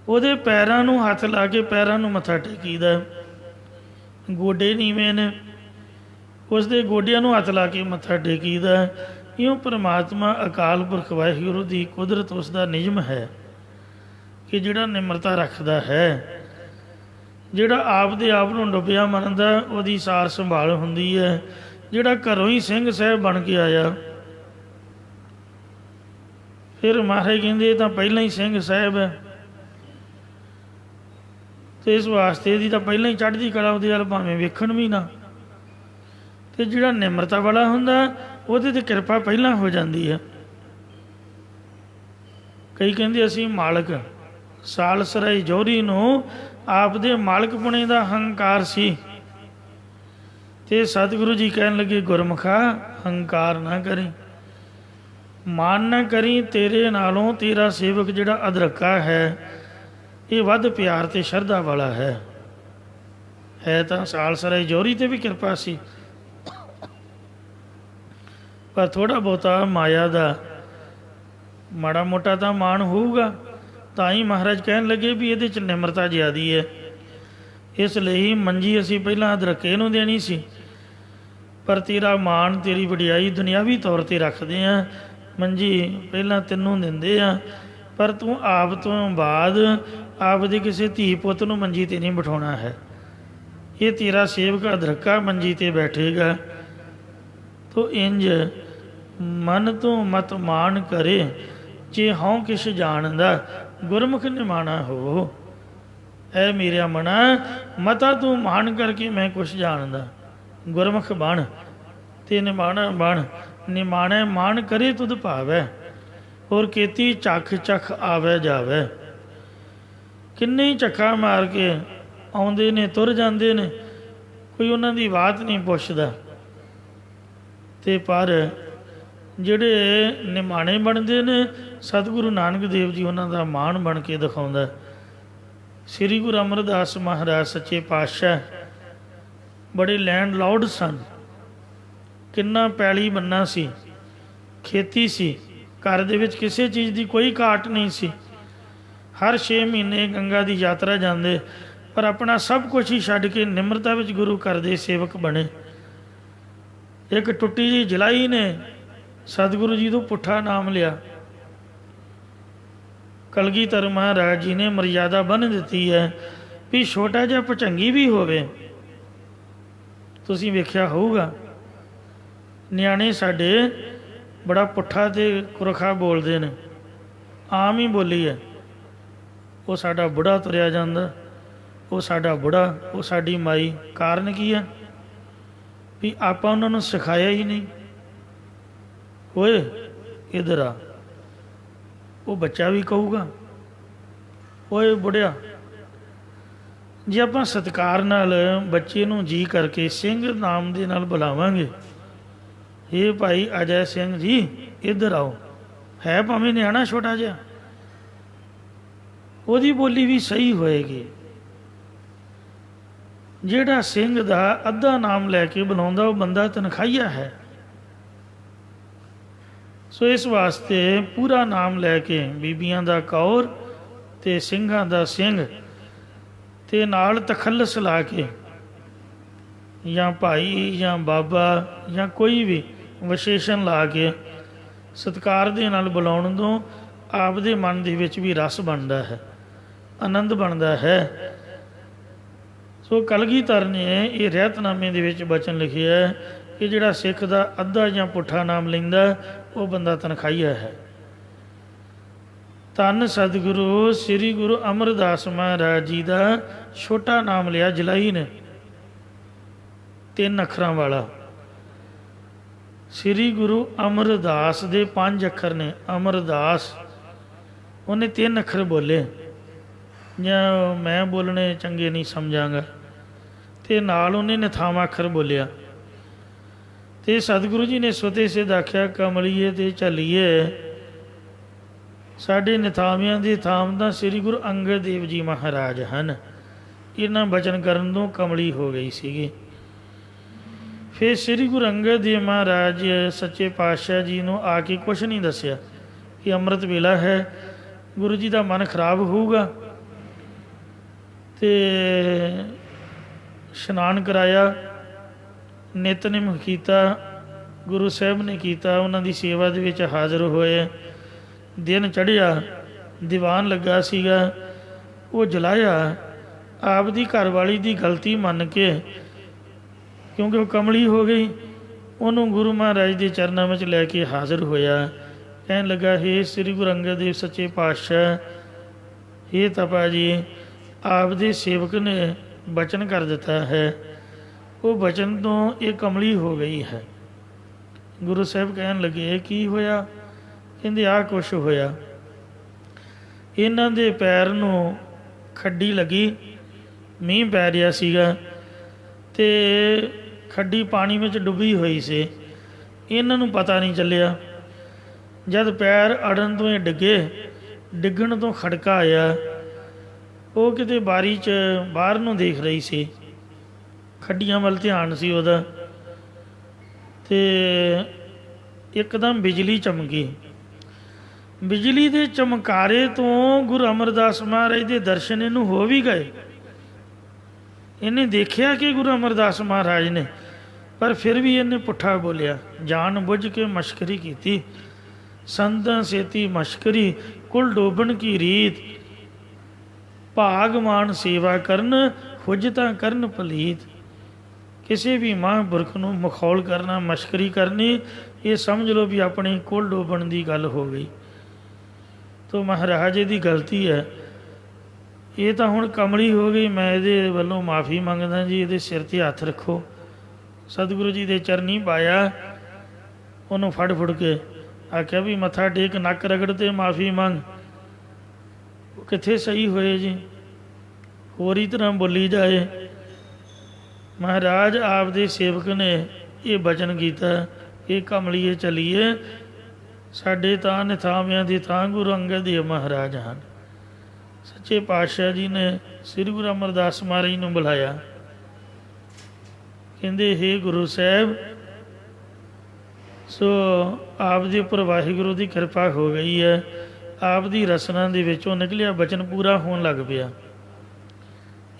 ਉਹਦੇ ਪੈਰਾਂ ਨੂੰ ਹੱਥ ਲਾ ਕੇ ਪੈਰਾਂ ਨੂੰ ਮੱਥਾ ਟੇਕੀਦਾ। ਗੋਡੇ ਨੀਵੇਂ ਨੇ, ਉਸ ਦੇ ਗੋਡਿਆਂ ਨੂੰ ਹੱਥ ਲਾ ਕੇ ਮੱਥਾ ਟੇਕੀਦਾ। ਇਉਂ ਪਰਮਾਤਮਾ ਅਕਾਲ ਪੁਰਖ ਵਾਹਿਗੁਰੂ ਦੀ ਕੁਦਰਤ, ਉਸ ਦਾ ਨਿਯਮ ਹੈ ਕਿ ਜਿਹੜਾ ਨਿਮਰਤਾ ਰੱਖਦਾ ਹੈ, ਜਿਹੜਾ ਆਪ ਦੇ ਆਪ ਨੂੰ ਡੁੱਬਿਆ ਮੰਨਦਾ, ਉਹਦੀ ਸਾਰ ਸੰਭਾਲ ਹੁੰਦੀ ਹੈ। ਜਿਹੜਾ ਘਰੋਂ ਹੀ ਸਿੰਘ ਸਾਹਿਬ ਬਣ ਕੇ ਆਇਆ, ਫਿਰ ਮਹਾਰਾਜ ਕਹਿੰਦੇ ਇਹ ਤਾਂ ਪਹਿਲਾਂ ਹੀ ਸਿੰਘ ਸਾਹਿਬ ਹੈ। ਤੇ ਇਸ ਵਾਸਤੇ ਇਹਦੀ ਤਾਂ ਪਹਿਲਾਂ ਹੀ ਚੜ੍ਹਦੀ ਕਲਾ ਉਹਦੇ ਵੱਲ ਭਾਵੇਂ ਵੇਖਣ ਵੀ ਨਾ। ਤੇ ਜਿਹੜਾ ਨਿਮਰਤਾ ਵਾਲਾ ਹੁੰਦਾ ਉਹਦੇ ਤੇ ਕਿਰਪਾ ਪਹਿਲਾਂ ਹੋ ਜਾਂਦੀ ਹੈ। ਕਈ ਕਹਿੰਦੇ ਅਸੀਂ ਮਾਲਕ, ਸਾਲਸਰਾਏ ਜੋਹਰੀ ਨੂੰ ਆਪ ਦੇ ਮਾਲਕਪੁਣੇ ਦਾ ਹੰਕਾਰ ਸੀ। ਤੇ ਸਤਿਗੁਰੂ ਜੀ ਕਹਿਣ ਲੱਗੇ, ਗੁਰਮੁਖਾ ਹੰਕਾਰ ਨਾ ਕਰੀ, ਮਾਨ ਨਾ ਕਰੀ, ਤੇਰੇ ਨਾਲੋਂ ਤੇਰਾ ਸੇਵਕ ਜਿਹੜਾ ਅਦਰਕਾ ਹੈ ਇਹ ਵੱਧ ਪਿਆਰ ਤੇ ਸ਼ਰਧਾ ਵਾਲਾ ਹੈ ਤਾਂ ਸਾਲਸਰਾਏ ਜੋਹਰੀ ਤੇ ਵੀ ਕਿਰਪਾ ਸੀ, ਪਰ ਥੋੜ੍ਹਾ ਬਹੁਤਾ ਮਾਇਆ ਦਾ ਮਾੜਾ ਮੋਟਾ ਤਾਂ ਮਾਣ ਹੋਊਗਾ। ਤਾਂ ਹੀ ਮਹਾਰਾਜ ਕਹਿਣ ਲੱਗੇ ਵੀ ਇਹਦੇ 'ਚ ਨਿਮਰਤਾ ਜ਼ਿਆਦੀ ਹੈ। ਇਸ ਲਈ ਮੰਜੀ ਅਸੀਂ ਪਹਿਲਾਂ ਅਦਰਕੇ ਨੂੰ ਦੇਣੀ ਸੀ, ਪਰ ਤੇਰਾ ਮਾਣ ਤੇਰੀ ਵਡਿਆਈ ਦੁਨਿਆਵੀ ਤੌਰ 'ਤੇ ਰੱਖਦੇ ਹਾਂ, ਮੰਜੀ ਪਹਿਲਾਂ ਤੈਨੂੰ ਦਿੰਦੇ ਆ, ਪਰ ਤੂੰ ਆਪ ਤੋਂ ਬਾਅਦ ਆਪ ਦੇ ਕਿਸੇ ਧੀ ਪੁੱਤ ਨੂੰ ਮੰਜੀ 'ਤੇ ਨਹੀਂ ਬਿਠਾਉਣਾ ਹੈ। ਇਹ ਤੇਰਾ ਸੇਵਕ ਅਦਰਕਾ ਮੰਜੀ 'ਤੇ ਬੈਠੇਗਾ। ਤੋ ਇੰਜ ਮਨ ਤੋਂ ਮਤ ਮਾਣ ਕਰੇ, ਜੇ ਹਉ ਕਿਛ ਜਾਣਦਾ ਗੁਰਮੁਖ ਨਿਮਾਣਾ ਹੋ। ਐ ਮੇਰਿਆ ਮਨਾ, ਮਤਾ ਤੂੰ ਮਾਣ ਕਰਕੇ ਮੈਂ ਕੁਛ ਜਾਣਦਾ, ਗੁਰਮੁਖ ਬਣ ਤੇ ਨਿਮਾਣਾ ਬਣ। ਨਿਮਾਣੇ ਮਾਣ ਕਰੇ ਤੁਧ ਭਾਵੈ, ਹੋਰ ਕੀਤੀ ਚੱਖ ਚੱਖ ਆਵੈ ਜਾਵੈ। ਕਿੰਨੇ ਹੀ ਚੱਖਾ ਮਾਰ ਕੇ ਆਉਂਦੇ ਨੇ, ਤੁਰ ਜਾਂਦੇ ਨੇ, ਕੋਈ ਉਹਨਾਂ ਦੀ ਬਾਤ ਨਹੀਂ ਪੁੱਛਦਾ। ਤੇ ਪਰ ਜਿਹੜੇ ਨਿਮਾਣੇ ਬਣਦੇ ਨੇ, ਸਤਿਗੁਰੂ ਨਾਨਕ ਦੇਵ ਜੀ ਉਹਨਾਂ ਦਾ ਮਾਣ ਬਣ ਕੇ ਦਿਖਾਉਂਦਾ। ਸ੍ਰੀ ਗੁਰੂ ਅਮਰਦਾਸ ਮਹਾਰਾਜ ਸੱਚੇ ਪਾਤਸ਼ਾਹ ਬੜੇ ਲੈਂਡ ਲਾਰਡ ਸਨ। ਕਿੰਨਾ ਪੈਲੀ ਬੰਨਾ ਸੀ, ਖੇਤੀ ਸੀ, ਘਰ ਦੇ ਵਿੱਚ ਕਿਸੇ ਚੀਜ਼ ਦੀ ਕੋਈ ਘਾਟ ਨਹੀਂ ਸੀ। ਹਰ 6 ਮਹੀਨੇ ਗੰਗਾ ਦੀ ਯਾਤਰਾ ਜਾਂਦੇ, ਪਰ ਆਪਣਾ ਸਭ ਕੁਝ ਹੀ ਛੱਡ ਕੇ ਨਿਮਰਤਾ ਵਿੱਚ ਗੁਰੂ ਘਰ ਦੇ ਸੇਵਕ ਬਣੇ। ਇੱਕ ਟੁੱਟੀ ਜਿਹੀ ਜਲਾਈ ਨੇ ਸਤਿਗੁਰੂ ਜੀ ਤੋਂ ਪੁੱਠਾ ਨਾਮ ਲਿਆ। ਕਲਗੀਧਰ ਮਹਾਰਾਜ ਜੀ ਨੇ ਮਰਿਆਦਾ ਬੰਨ੍ਹ ਦਿੱਤੀ ਹੈ ਵੀ ਛੋਟਾ ਜਿਹਾ ਭੁਚੰਗੀ ਵੀ ਹੋਵੇ। ਤੁਸੀਂ ਵੇਖਿਆ ਹੋਊਗਾ ਨਿਆਣੇ ਸਾਡੇ ਬੜਾ ਪੁੱਠਾ ਤੇ ਕੁਰਖਾ ਬੋਲਦੇ ਨੇ, ਆਮ ਹੀ ਬੋਲੀ ਹੈ। ਉਹ ਸਾਡਾ ਬੁੜਾ ਤੁਰਿਆ ਜਾਂਦਾ, ਉਹ ਸਾਡਾ ਬੁੜਾ, ਉਹ ਸਾਡੀ ਮਾਈ। ਕਾਰਨ ਕੀ ਹੈ? ਵੀ ਆਪਾਂ ਉਹਨਾਂ ਨੂੰ ਸਿਖਾਇਆ ਹੀ ਨਹੀਂ। ਓਏ ਇੱਧਰ ਆ, ਉਹ ਬੱਚਾ ਵੀ ਕਹੂਗਾ ਓਏ ਬੁੜਿਆ। ਜੇ ਆਪਾਂ ਸਤਿਕਾਰ ਨਾਲ ਬੱਚੇ ਨੂੰ ਜੀ ਕਰਕੇ ਸਿੰਘ ਨਾਮ ਦੇ ਨਾਲ ਬੁਲਾਵਾਂਗੇ, ਇਹ ਭਾਈ ਅਜੈ ਸਿੰਘ ਜੀ ਇੱਧਰ ਆਓ, ਹੈ ਭਾਵੇਂ ਨਿਆਣਾ ਛੋਟਾ ਜਿਹਾ, ਉਹਦੀ ਬੋਲੀ ਵੀ ਸਹੀ ਹੋਏਗੀ। ਜਿਹੜਾ ਸਿੰਘ ਦਾ ਅੱਧਾ ਨਾਮ ਲੈ ਕੇ ਬੁਲਾਉਂਦਾ ਉਹ ਬੰਦਾ ਤਨਖਾਹੀਆ ਹੈ। ਸੋ ਇਸ ਵਾਸਤੇ ਪੂਰਾ ਨਾਮ ਲੈ ਕੇ ਬੀਬੀਆਂ ਦਾ ਕੌਰ ਤੇ ਸਿੰਘਾਂ ਦਾ ਸਿੰਘ, ਤੇ ਨਾਲ ਤਖੱਲਸ ਲਾ ਕੇ ਜਾਂ ਭਾਈ ਜਾਂ ਬਾਬਾ ਜਾਂ ਕੋਈ ਵੀ ਵਿਸ਼ੇਸ਼ਣ ਲਾ ਕੇ ਸਤਿਕਾਰ ਦੇ ਨਾਲ ਬੁਲਾਉਣ ਤੋਂ ਆਪ ਦੇ ਮਨ ਦੇ ਵਿੱਚ ਵੀ ਰਸ ਬਣਦਾ ਹੈ, ਆਨੰਦ ਬਣਦਾ ਹੈ। ਸੋ ਕਲਗੀਧਰ ਨੇ ਇਹ ਰਹਿਤਨਾਮੇ ਦੇ ਵਿੱਚ ਬਚਨ ਲਿਖਿਆ ਕਿ ਜਿਹੜਾ ਸਿੱਖ ਦਾ ਅੱਧਾ ਜਾਂ ਪੁੱਠਾ ਨਾਮ ਲੈਂਦਾ ਉਹ ਬੰਦਾ ਤਨਖਾਹੀਆ ਹੈ। ਧੰਨ ਸਤਿਗੁਰੂ ਸ੍ਰੀ ਗੁਰੂ ਅਮਰਦਾਸ ਮਹਾਰਾਜ ਜੀ ਦਾ ਛੋਟਾ ਨਾਮ ਲਿਆ ਜਲਾਈ ਨੇ, 3 ਅੱਖਰਾਂ ਵਾਲਾ। ਸ੍ਰੀ ਗੁਰੂ ਅਮਰਦਾਸ ਦੇ 5 ਅੱਖਰ ਨੇ। ਅਮਰਦਾਸ ਉਹਨੇ 3 ਅੱਖਰ ਬੋਲੇ, ਜਾਂ ਮੈਂ ਬੋਲਣੇ ਚੰਗੇ ਨਹੀਂ ਸਮਝਾਂਗਾ, ਤੇ ਨਾਲ ਉਹਨੇ ਨਿਥਾਵਾਂ ਅੱਖਰ ਬੋਲਿਆ। ਤੇ ਸਤਿਗੁਰੂ ਜੀ ਨੇ ਸੁਤੇ ਸਿੱਧ ਆਖਿਆ, ਕਮਲੀਏ ਤੇ ਝੱਲੀਏ, ਸਾਡੇ ਨਿਥਾਵਿਆਂ ਦੀ ਥਾਮ ਤਾਂ ਸ੍ਰੀ ਗੁਰੂ ਅੰਗਦ ਦੇਵ ਜੀ ਮਹਾਰਾਜ ਹਨ। ਇਹਨਾਂ ਬਚਨ ਕਰਨ ਤੋਂ ਕਮਲੀ ਹੋ ਗਈ ਸੀਗੀ। ਫਿਰ ਸ੍ਰੀ ਗੁਰੂ ਅੰਗਦ ਦੇਵ ਮਹਾਰਾਜ ਸੱਚੇ ਪਾਤਸ਼ਾਹ ਜੀ ਨੂੰ ਆ ਕੇ ਕੁਛ ਨਹੀਂ ਦੱਸਿਆ ਕਿ ਅੰਮ੍ਰਿਤ ਵੇਲਾ ਹੈ, ਗੁਰੂ ਜੀ ਦਾ ਮਨ ਖਰਾਬ ਹੋਊਗਾ। ਤੇ ਇਸ਼ਨਾਨ ਕਰਾਇਆ, ਨਿਤਨੇਮ ਕੀਤਾ, ਗੁਰੂ ਸਾਹਿਬ ਨੇ ਕੀਤਾ, ਉਹਨਾਂ ਦੀ ਸੇਵਾ ਦੇ ਵਿੱਚ ਹਾਜ਼ਰ ਹੋਏ। ਦਿਨ ਚੜ੍ਹਿਆ, ਦੀਵਾਨ ਲੱਗਾ ਸੀਗਾ, ਉਹ ਜਲਾਇਆ। ਆਪ ਦੀ ਘਰਵਾਲੀ ਦੀ ਗਲਤੀ ਮੰਨ ਕੇ, ਕਿਉਂਕਿ ਉਹ ਕਮਲੀ ਹੋ ਗਈ, ਉਹਨੂੰ ਗੁਰੂ ਮਹਾਰਾਜ ਦੇ ਚਰਨਾਂ ਵਿੱਚ ਲੈ ਕੇ ਹਾਜ਼ਰ ਹੋਇਆ। ਕਹਿਣ ਲੱਗਾ, ਹੇ ਸ੍ਰੀ ਗੁਰੂ ਅੰਗਦ ਦੇਵ ਸੱਚੇ ਪਾਤਸ਼ਾਹ, ਹੇ ਤਪਾ ਜੀ, ਆਪ ਦੇ ਸੇਵਕ ਨੇ ਬਚਨ ਕਰ ਦਿੱਤਾ ਹੈ, ਉਹ ਬਚਨ ਤੋਂ ਇਹ ਕਮਲੀ ਹੋ ਗਈ ਹੈ। ਗੁਰੂ ਸਾਹਿਬ ਕਹਿਣ ਲੱਗੇ ਕੀ ਹੋਇਆ? ਕਹਿੰਦੇ ਆਹ ਕੁਛ ਹੋਇਆ, ਇਹਨਾਂ ਦੇ ਪੈਰ ਨੂੰ ਖੱਡੀ ਲੱਗੀ, ਮੀਂਹ ਪੈ ਰਿਹਾ ਸੀਗਾ ਅਤੇ ਖੱਡੀ ਪਾਣੀ ਵਿੱਚ ਡੁੱਬੀ ਹੋਈ ਸੀ। ਇਹਨਾਂ ਨੂੰ ਪਤਾ ਨਹੀਂ ਚੱਲਿਆ, ਜਦ ਪੈਰ ਅੜਨ ਤੋਂ ਇਹ ਡਿੱਗੇ, ਡਿੱਗਣ ਤੋਂ ਖੜਕਾ ਆਇਆ। ਉਹ ਕਿਤੇ ਬਾਰੀ 'ਚ ਬਾਹਰ ਨੂੰ ਦੇਖ ਰਹੀ ਸੀ, ਖੱਡੀਆਂ ਵੱਲ ਧਿਆਨ ਸੀ ਉਹਦਾ, ਅਤੇ ਇੱਕਦਮ ਬਿਜਲੀ ਚਮਕੀ। ਬਿਜਲੀ ਦੇ ਚਮਕਾਰੇ ਤੋਂ ਗੁਰੂ ਅਮਰਦਾਸ ਮਹਾਰਾਜ ਦੇ ਦਰਸ਼ਨ ਇਹਨੂੰ ਹੋ ਵੀ ਗਏ। ਇਹਨੇ ਦੇਖਿਆ ਕਿ ਗੁਰੂ ਅਮਰਦਾਸ ਮਹਾਰਾਜ ਨੇ, ਪਰ ਫਿਰ ਵੀ ਇਹਨੇ ਪੁੱਠਾ ਬੋਲਿਆ, ਜਾਣ ਬੁੱਝ ਕੇ ਮਸ਼ਕਰੀ ਕੀਤੀ। ਸੰਤਾਂ ਸੇਤੀ ਮਸ਼ਕਰੀ, ਕੁਲ ਡੋਬਣ ਕੀ ਰੀਤ, ਭਾਗਵਾਨ ਸੇਵਾ ਕਰਨ, ਹੁਜਤਾਂ ਕਰਨ ਪਲੀਤ। ਕਿਸੇ ਵੀ ਮਹਾਂਪੁਰਖ ਨੂੰ ਮਖੌਲ ਕਰਨਾ, ਮਸ਼ਕਰੀ ਕਰਨੀ, ਇਹ ਸਮਝ ਲਓ ਵੀ ਆਪਣੀ ਕੁਲ ਡੋਬਣ ਦੀ ਗੱਲ ਹੋ ਗਈ। ਤੋ ਮਹਾਰਾਜ ਇਹਦੀ ਗਲਤੀ ਹੈ, ਇਹ ਤਾਂ ਹੁਣ ਕਮਲੀ ਹੋ ਗਈ, ਮੈਂ ਇਹਦੇ ਵੱਲੋਂ ਮਾਫੀ ਮੰਗਦਾ ਜੀ, ਇਹਦੇ ਸਿਰ 'ਤੇ ਹੱਥ ਰੱਖੋ। ਸਤਿਗੁਰੂ ਜੀ ਦੇ ਚਰਨੀ ਪਾਇਆ, ਉਹਨੂੰ ਫੜ ਫੁੜ ਕੇ ਆਖਿਆ ਵੀ ਮੱਥਾ ਟੇਕ, ਨੱਕ ਰਗੜ ਤੇ ਮਾਫੀ ਮੰਗ। ਉਹ ਕਿੱਥੇ ਸਹੀ ਹੋਏ ਜੀ, ਹੋਰ ਹੀ ਤਰ੍ਹਾਂ ਬੋਲੀ ਜਾਏ। ਮਹਾਰਾਜ ਆਪ ਦੇ ਸੇਵਕ ਨੇ ਇਹ ਬਚਨ ਕੀਤਾ, ਇਹ ਕਮਲੀਏ ਚੱਲੀਏ, ਸਾਡੇ ਤਾਂ ਨਿਥਾਵਿਆਂ ਦੇ ਤਾਂ ਗੁਰੂ ਅੰਗਦ ਦੇਵ ਮਹਾਰਾਜ ਹਨ। ਸੱਚੇ ਪਾਤਸ਼ਾਹ ਜੀ ਨੇ ਸ੍ਰੀ ਗੁਰੂ ਅਮਰਦਾਸ ਮਹਾਰਾਜ ਨੂੰ ਬੁਲਾਇਆ, ਕਹਿੰਦੇ ਹੇ ਗੁਰੂ ਸਾਹਿਬ, ਸੋ ਆਪ ਦੇ ਉੱਪਰ ਵਾਹਿਗੁਰੂ ਦੀ ਕਿਰਪਾ ਹੋ ਗਈ ਹੈ, ਆਪ ਦੀ ਰਸਨਾ ਦੇ ਵਿੱਚੋਂ ਨਿਕਲਿਆ ਬਚਨ ਪੂਰਾ ਹੋਣ ਲੱਗ ਪਿਆ।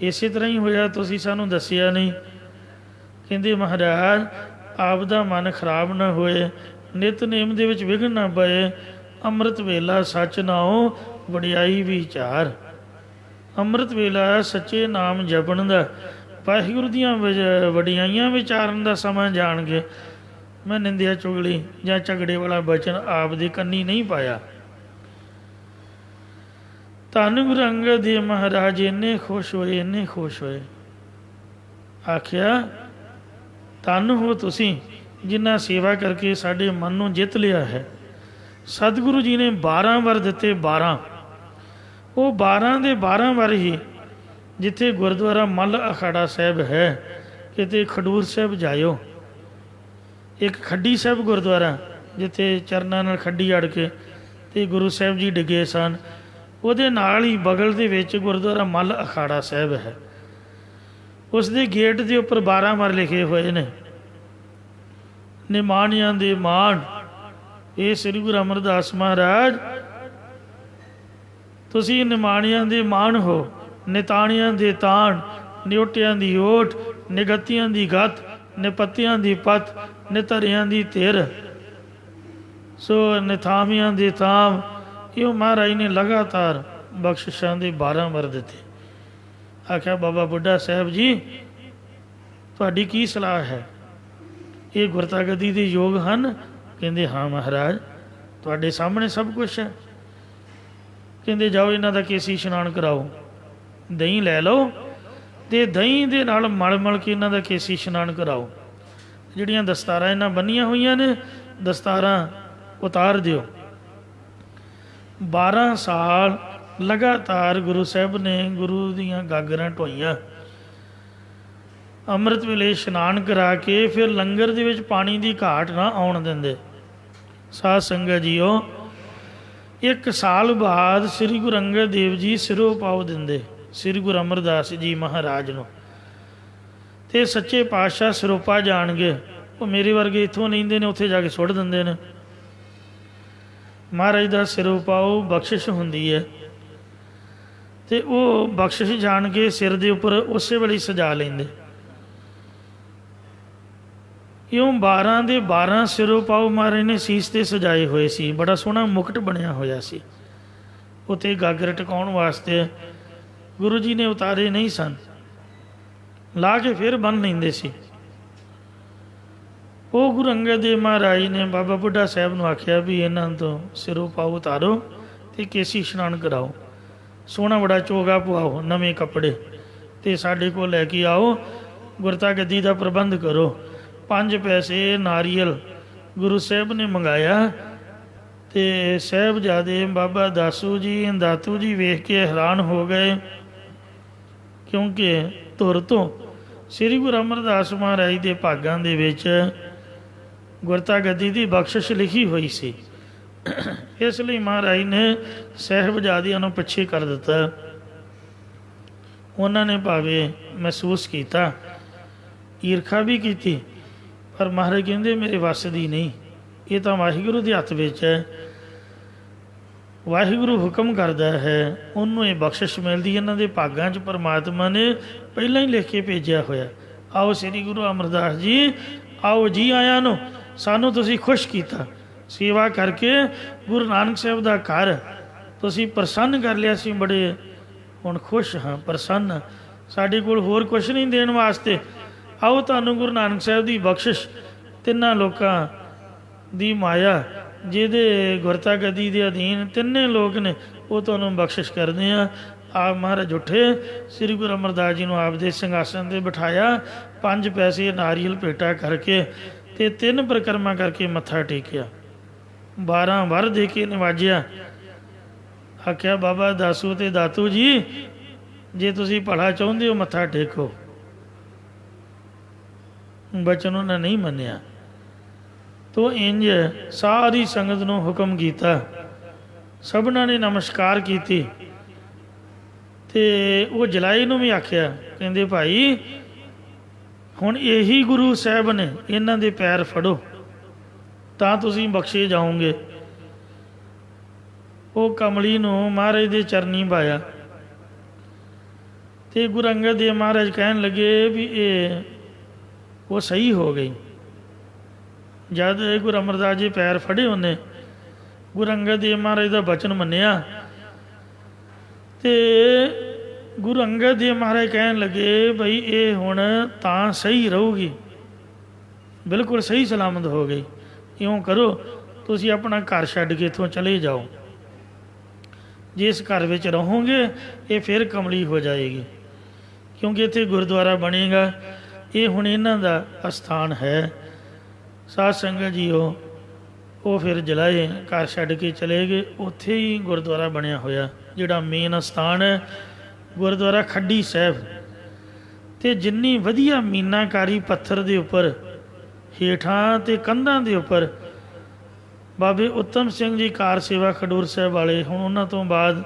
ਇਸੇ ਤਰ੍ਹਾਂ ਹੀ ਹੋਇਆ, ਤੁਸੀਂ ਸਾਨੂੰ ਦੱਸਿਆ ਨਹੀਂ। ਕਹਿੰਦੇ ਮਹਾਰਾਜ ਆਪ ਦਾ ਮਨ ਖਰਾਬ ਨਾ ਹੋਏ, ਨਿਤਨੇਮ ਦੇ ਵਿੱਚ ਵਿਘਨ ਨਾ ਪਏ, ਅੰਮ੍ਰਿਤ ਵੇਲਾ ਸੱਚ ਨਾਉ ਵਡਿਆਈ ਵਿਚਾਰ। ਅੰਮ੍ਰਿਤ ਵੇਲਾ ਸੱਚੇ ਨਾਮ ਜਪਣ ਦਾ, ਵਾਹਿਗੁਰੂ ਦੀਆਂ ਵਡਿਆਈਆਂ ਵਿਚਾਰਨ ਦਾ ਸਮਾਂ ਜਾਣ ਕੇ ਮੈਂ ਨਿੰਦਿਆ ਚੁਗਲੀ ਜਾਂ ਝਗੜੇ ਵਾਲਾ ਬਚਨ ਆਪ ਦੇ ਕੰਨੀ ਨਹੀਂ ਪਾਇਆ। ਧੰਨ ਗੁਰੂ ਅੰਗਦ ਦੇਵ ਮਹਾਰਾਜ ਇੰਨੇ ਖੁਸ਼ ਹੋਏ, ਇੰਨੇ ਖੁਸ਼ ਹੋਏ, ਆਖਿਆ ਧੰਨ ਹੋ ਤੁਸੀਂ ਜਿਨ੍ਹਾਂ ਸੇਵਾ ਕਰਕੇ ਸਾਡੇ ਮਨ ਨੂੰ ਜਿੱਤ ਲਿਆ ਹੈ। ਸਤਿਗੁਰੂ ਜੀ ਨੇ 12 ਵਰ ਦਿੱਤੇ, 12, ਉਹ 12 ਦੇ 12 ਵਰ ਹੀ ਜਿੱਥੇ ਗੁਰਦੁਆਰਾ ਮੱਲ ਅਖਾੜਾ ਸਾਹਿਬ ਹੈ, ਕਿਤੇ ਖਡੂਰ ਸਾਹਿਬ ਜਾਇਓ, ਇੱਕ ਖੱਡੀ ਸਾਹਿਬ ਗੁਰਦੁਆਰਾ ਜਿੱਥੇ ਚਰਨਾਂ ਨਾਲ ਖੱਡੀ ਅੜ ਕੇ ਅਤੇ ਗੁਰੂ ਸਾਹਿਬ ਜੀ ਡਿੱਗੇ ਸਨ, ਉਹਦੇ ਨਾਲ ਹੀ ਬਗਲ ਦੇ ਵਿੱਚ ਗੁਰਦੁਆਰਾ ਮੱਲ ਅਖਾੜਾ ਸਾਹਿਬ ਹੈ। ਉਸ ਦੇ ਗੇਟ ਦੇ ਉੱਪਰ 12 ਵਰ ਲਿਖੇ ਹੋਏ ਨੇ, ਨਿਮਾਣਿਆਂ ਦੇ ਮਾਣ। ਇਹ ਸ੍ਰੀ ਗੁਰੂ ਅਮਰਦਾਸ ਮਹਾਰਾਜ, ਤੁਸੀਂ ਨਿਮਾਣਿਆਂ ਦੇ ਮਾਣ ਹੋ, ਨਿਤਾਣਿਆਂ ਦੇ ਤਾਣ, ਨਿਉਟਿਆਂ ਦੀ ਓਟ, ਨਿਗਤੀਆਂ ਦੀ ਗਤ, ਨਿਪੱਤਿਆਂ ਦੀ ਪੱਤ, ਨਿਤਰਿਆਂ ਦੀ ਧਿਰ, ਸੋ ਨਿਥਾਵਿਆਂ ਦੇ ਥਾਮ। ਇਹ ਮਹਾਰਾਜ ਨੇ ਲਗਾਤਾਰ ਬਖਸ਼ਿਸ਼ਾਂ ਦੇ 12 ਵਰ ਦਿੱਤੇ। ਆਖਿਆ ਬਾਬਾ ਬੁੱਢਾ ਸਾਹਿਬ ਜੀ, ਤੁਹਾਡੀ ਕੀ ਸਲਾਹ ਹੈ? ਇਹ ਗੁਰਤਾ ਗੱਦੀ ਦੇ ਯੋਗ ਹਨ? ਕਹਿੰਦੇ ਹਾਂ ਮਹਾਰਾਜ, ਤੁਹਾਡੇ ਸਾਹਮਣੇ ਸਭ ਕੁਛ ਹੈ। ਕਹਿੰਦੇ ਜਾਓ ਇਹਨਾਂ ਦਾ ਕੇਸੀ ਇਸ਼ਨਾਨ ਕਰਾਓ, ਦਹੀਂ ਲੈ ਲਓ ਅਤੇ ਦਹੀਂ ਦੇ ਨਾਲ ਮਲ ਮਲ ਕੇ ਇਹਨਾਂ ਦਾ ਕੇਸੀ ਇਸ਼ਨਾਨ ਕਰਾਓ। ਜਿਹੜੀਆਂ ਦਸਤਾਰਾਂ ਇਹਨਾਂ ਬੰਨੀਆਂ ਹੋਈਆਂ ਨੇ, ਦਸਤਾਰਾਂ ਉਤਾਰ ਦਿਓ। 12 ਸਾਲ ਲਗਾਤਾਰ ਗੁਰੂ ਸਾਹਿਬ ਨੇ ਗੁਰੂ ਦੀਆਂ ਗਾਗਰਾਂ ਢੋਈਆਂ। ਅੰਮ੍ਰਿਤ ਵੇਲੇ ਇਸ਼ਨਾਨ ਕਰਾ ਕੇ ਫਿਰ ਲੰਗਰ ਦੇ ਵਿੱਚ ਪਾਣੀ ਦੀ ਘਾਟ ਨਾ ਆਉਣ ਦਿੰਦੇ। ਸਾਧ ਸੰਗਤ ਜੀਓ, 1 ਸਾਲ ਬਾਅਦ ਸ੍ਰੀ ਗੁਰੂ ਅੰਗਦ ਦੇਵ ਜੀ ਸਿਰੋਂ ਪਾਓ ਦਿੰਦੇ ਸ੍ਰੀ ਗੁਰੂ ਅਮਰਦਾਸ ਜੀ ਮਹਾਰਾਜ ਨੂੰ, ਅਤੇ ਸੱਚੇ ਪਾਤਸ਼ਾਹ ਸਿਰੋਪਾ ਜਾਣਗੇ। ਉਹ ਮੇਰੇ ਵਰਗੇ ਇੱਥੋਂ ਲੈਂਦੇ ਨੇ, ਉੱਥੇ ਜਾ ਕੇ ਸੁੱਟ ਦਿੰਦੇ ਨੇ। ਮਹਾਰਾਜ ਦਾ ਸਿਰੋਂ ਪਾਓ ਬਖਸ਼ਿਸ਼ ਹੁੰਦੀ ਹੈ, ਅਤੇ ਉਹ ਬਖਸ਼ਿਸ਼ ਜਾਣ ਕੇ ਸਿਰ ਦੇ ਉੱਪਰ ਉਸੇ ਵੇਲੇ ਸਜਾ ਲੈਂਦੇ। ਇਉਂ 12 ਦੇ 12 ਸਿਰੋਂ ਪਾਓ ਮਹਾਰਾਜ ਨੇ ਸੀਸ 'ਤੇ ਸਜਾਏ ਹੋਏ ਸੀ। ਬੜਾ ਸੋਹਣਾ ਮੁਕਟ ਬਣਿਆ ਹੋਇਆ ਸੀ, ਉੱਤੇ ਗਾਗਰ ਟਿਕਾਉਣ ਵਾਸਤੇ ਗੁਰੂ ਜੀ ਨੇ ਉਤਾਰੇ ਨਹੀਂ ਸਨ, ਲਾ ਕੇ ਫਿਰ ਬੰਨ੍ਹ ਲੈਂਦੇ ਸੀ। ਉਹ ਗੁਰੂ ਅੰਗਦ ਦੇਵ ਮਹਾਰਾਜ ਨੇ ਬਾਬਾ ਬੁੱਢਾ ਸਾਹਿਬ ਨੂੰ ਆਖਿਆ ਵੀ ਇਹਨਾਂ ਤੋਂ ਸਿਰੋਂ ਪਾਓ ਉਤਾਰੋ ਅਤੇ ਕੇਸੀ ਇਸ਼ਨਾਨ ਕਰਾਓ। ਸੋਹਣਾ ਬੜਾ ਚੋਗਾ ਪਵਾਓ, ਨਵੇਂ ਕੱਪੜੇ ਅਤੇ ਸਾਡੇ ਕੋਲ ਲੈ ਕੇ ਆਓ, ਗੁਰਤਾ ਗੱਦੀ ਦਾ ਪ੍ਰਬੰਧ ਕਰੋ। 5 ਪੈਸੇ ਨਾਰੀਅਲ ਗੁਰੂ ਸਾਹਿਬ ਨੇ ਮੰਗਾਇਆ, ਅਤੇ ਸਾਹਿਬਜ਼ਾਦੇ ਬਾਬਾ ਦਾਸੂ ਜੀ ਦਾਤੂ ਜੀ ਵੇਖ ਕੇ ਹੈਰਾਨ ਹੋ ਗਏ, ਕਿਉਂਕਿ ਧੁਰ ਤੋਂ ਸ੍ਰੀ ਗੁਰੂ ਅਮਰਦਾਸ ਮਹਾਰਾਜ ਦੇ ਭਾਗਾਂ ਦੇ ਵਿੱਚ ਗੁਰਤਾ ਗੱਦੀ ਦੀ ਬਖਸ਼ਿਸ਼ ਲਿਖੀ ਹੋਈ ਸੀ। ਇਸ ਲਈ ਮਹਾਰਾਜ ਨੇ ਸਾਹਿਬਜ਼ਾਦਿਆਂ ਨੂੰ ਪਿੱਛੇ ਕਰ ਦਿੱਤਾ। ਉਹਨਾਂ ਨੇ ਭਾਵੇਂ ਮਹਿਸੂਸ ਕੀਤਾ, ਈਰਖਾ ਵੀ ਕੀਤੀ, ਪਰ ਮਹਾਰਾਜ ਕਹਿੰਦੇ ਮੇਰੇ ਵੱਸ ਦੀ ਨਹੀਂ, ਇਹ ਤਾਂ ਵਾਹਿਗੁਰੂ ਦੇ ਹੱਥ ਵਿੱਚ ਹੈ। ਵਾਹਿਗੁਰੂ ਹੁਕਮ ਕਰਦਾ ਹੈ, ਉਹਨੂੰ ਇਹ ਬਖਸ਼ਿਸ਼ ਮਿਲਦੀ। ਇਹਨਾਂ ਦੇ ਭਾਗਾਂ 'ਚ ਪਰਮਾਤਮਾ ਨੇ ਪਹਿਲਾਂ ਹੀ ਲਿਖ ਕੇ ਭੇਜਿਆ ਹੋਇਆ। ਆਓ ਸ੍ਰੀ ਗੁਰੂ ਅਮਰਦਾਸ ਜੀ, ਆਓ ਜੀ ਆਇਆਂ ਨੂੰ, ਸਾਨੂੰ ਤੁਸੀਂ ਖੁਸ਼ ਕੀਤਾ, ਸੇਵਾ ਕਰਕੇ ਗੁਰੂ ਨਾਨਕ ਸਾਹਿਬ ਦਾ ਘਰ ਤੁਸੀਂ ਪ੍ਰਸੰਨ ਕਰ ਲਿਆ। ਅਸੀਂ ਬੜੇ ਹੁਣ ਖੁਸ਼ ਹਾਂ, ਪ੍ਰਸੰਨ, ਸਾਡੇ ਕੋਲ ਹੋਰ ਕੁਛ ਨਹੀਂ ਦੇਣ ਵਾਸਤੇ। ਆਓ ਤੁਹਾਨੂੰ ਗੁਰੂ ਨਾਨਕ ਸਾਹਿਬ ਦੀ ਬਖਸ਼ਿਸ਼, ਤਿੰਨਾਂ ਲੋਕਾਂ ਦੀ ਮਾਇਆ ਜਿਹਦੇ ਗੁਰਤਾ ਗੱਦੀ ਦੇ ਅਧੀਨ ਤਿੰਨੇ ਲੋਕ ਨੇ, ਉਹ ਤੁਹਾਨੂੰ ਬਖਸ਼ਿਸ਼ ਕਰਦੇ ਆ। ਆਪ ਮਹਾਰਾਜ ਉੱਠੇ, ਸ੍ਰੀ ਗੁਰੂ ਅਮਰਦਾਸ ਜੀ ਨੂੰ ਆਪਦੇ ਸਿੰਘਾਸਨ 'ਤੇ ਬਿਠਾਇਆ, 5 ਪੈਸੇ ਨਾਰੀਅਲ ਭੇਟਾ ਕਰਕੇ ਅਤੇ 3 ਪਰਿਕਰਮਾ ਕਰਕੇ ਮੱਥਾ ਟੇਕਿਆ, 12 ਵਰ ਦੇ ਕੇ ਨਿਵਾਜਿਆ। ਆਖਿਆ ਬਾਬਾ ਦਾਸੂ ਅਤੇ ਦਾਤੂ ਜੀ, ਜੇ ਤੁਸੀਂ ਭਲਾ ਚਾਹੁੰਦੇ ਹੋ ਮੱਥਾ ਟੇਕੋ। ਬਚਨ ਉਹਨਾਂ ਨਹੀਂ ਮੰਨਿਆ। ਤੋ ਇੰਜ ਸਾਰੀ ਸੰਗਤ ਨੂੰ ਹੁਕਮ ਕੀਤਾ, ਸਭਨਾਂ ਨੇ ਨਮਸਕਾਰ ਕੀਤੀ, ਅਤੇ ਉਹ ਜਲਾਈ ਨੂੰ ਵੀ ਆਖਿਆ, ਕਹਿੰਦੇ ਭਾਈ ਹੁਣ ਇਹੀ ਗੁਰੂ ਸਾਹਿਬ ਨੇ, ਇਹਨਾਂ ਦੇ ਪੈਰ ਫੜੋ ਤਾਂ ਤੁਸੀਂ ਬਖਸ਼ੇ ਜਾਓਗੇ। ਉਹ ਕਮਲੀ ਨੂੰ ਮਹਾਰਾਜ ਦੇ ਚਰਨੀ ਪਾਇਆ, ਅਤੇ ਗੁਰੂ ਅੰਗਦ ਦੇਵ ਮਹਾਰਾਜ ਕਹਿਣ ਲੱਗੇ ਵੀ ਇਹ ਉਹ ਸਹੀ ਹੋ ਗਈ। ਜਦ ਗੁਰੂ ਅਮਰਦਾਸ ਜੀ ਪੈਰ ਫੜੇ, ਉਹਨੇ ਗੁਰੂ ਅੰਗਦ ਦੇਵ ਮਹਾਰਾਜ ਦਾ ਬਚਨ ਮੰਨਿਆ, ਅਤੇ ਗੁਰੂ ਅੰਗਦ ਦੇਵ ਮਹਾਰਾਜ ਕਹਿਣ ਲੱਗੇ ਬਈ ਇਹ ਹੁਣ ਤਾਂ ਸਹੀ ਰਹੂਗੀ, ਬਿਲਕੁਲ ਸਹੀ ਸਲਾਮਤ ਹੋ ਗਈ। ਇਉਂ ਕਰੋ, ਤੁਸੀਂ ਆਪਣਾ ਘਰ ਛੱਡ ਕੇ ਇੱਥੋਂ ਚਲੇ ਜਾਓ, ਜਿਸ ਘਰ ਵਿੱਚ ਰਹੋਗੇ ਇਹ ਫਿਰ ਕਮਲੀ ਹੋ ਜਾਏਗੀ, ਕਿਉਂਕਿ ਇੱਥੇ ਗੁਰਦੁਆਰਾ ਬਣੇਗਾ, ਇਹ ਹੁਣ ਇਹਨਾਂ ਦਾ ਅਸਥਾਨ ਹੈ। ਸਾਧ ਸੰਗਤ ਜੀਓ, ਉਹ ਫਿਰ ਜਲਾਏ ਘਰ ਛੱਡ ਕੇ ਚਲੇ ਗਏ। ਉੱਥੇ ਹੀ ਗੁਰਦੁਆਰਾ ਬਣਿਆ ਹੋਇਆ, ਜਿਹੜਾ ਮੇਨ ਅਸਥਾਨ ਹੈ ਗੁਰਦੁਆਰਾ ਖੱਡੀ ਸਾਹਿਬ। ਅਤੇ ਜਿੰਨੀ ਵਧੀਆ ਮੀਨਾਕਾਰੀ ਪੱਥਰ ਦੇ ਉੱਪਰ ਹੇਠਾਂ ਅਤੇ ਕੰਧਾਂ ਦੇ ਉੱਪਰ ਬਾਬੇ ਉੱਤਮ ਸਿੰਘ ਜੀ ਕਾਰ ਸੇਵਾ ਖਡੂਰ ਸਾਹਿਬ ਵਾਲੇ, ਹੁਣ ਉਹਨਾਂ ਤੋਂ ਬਾਅਦ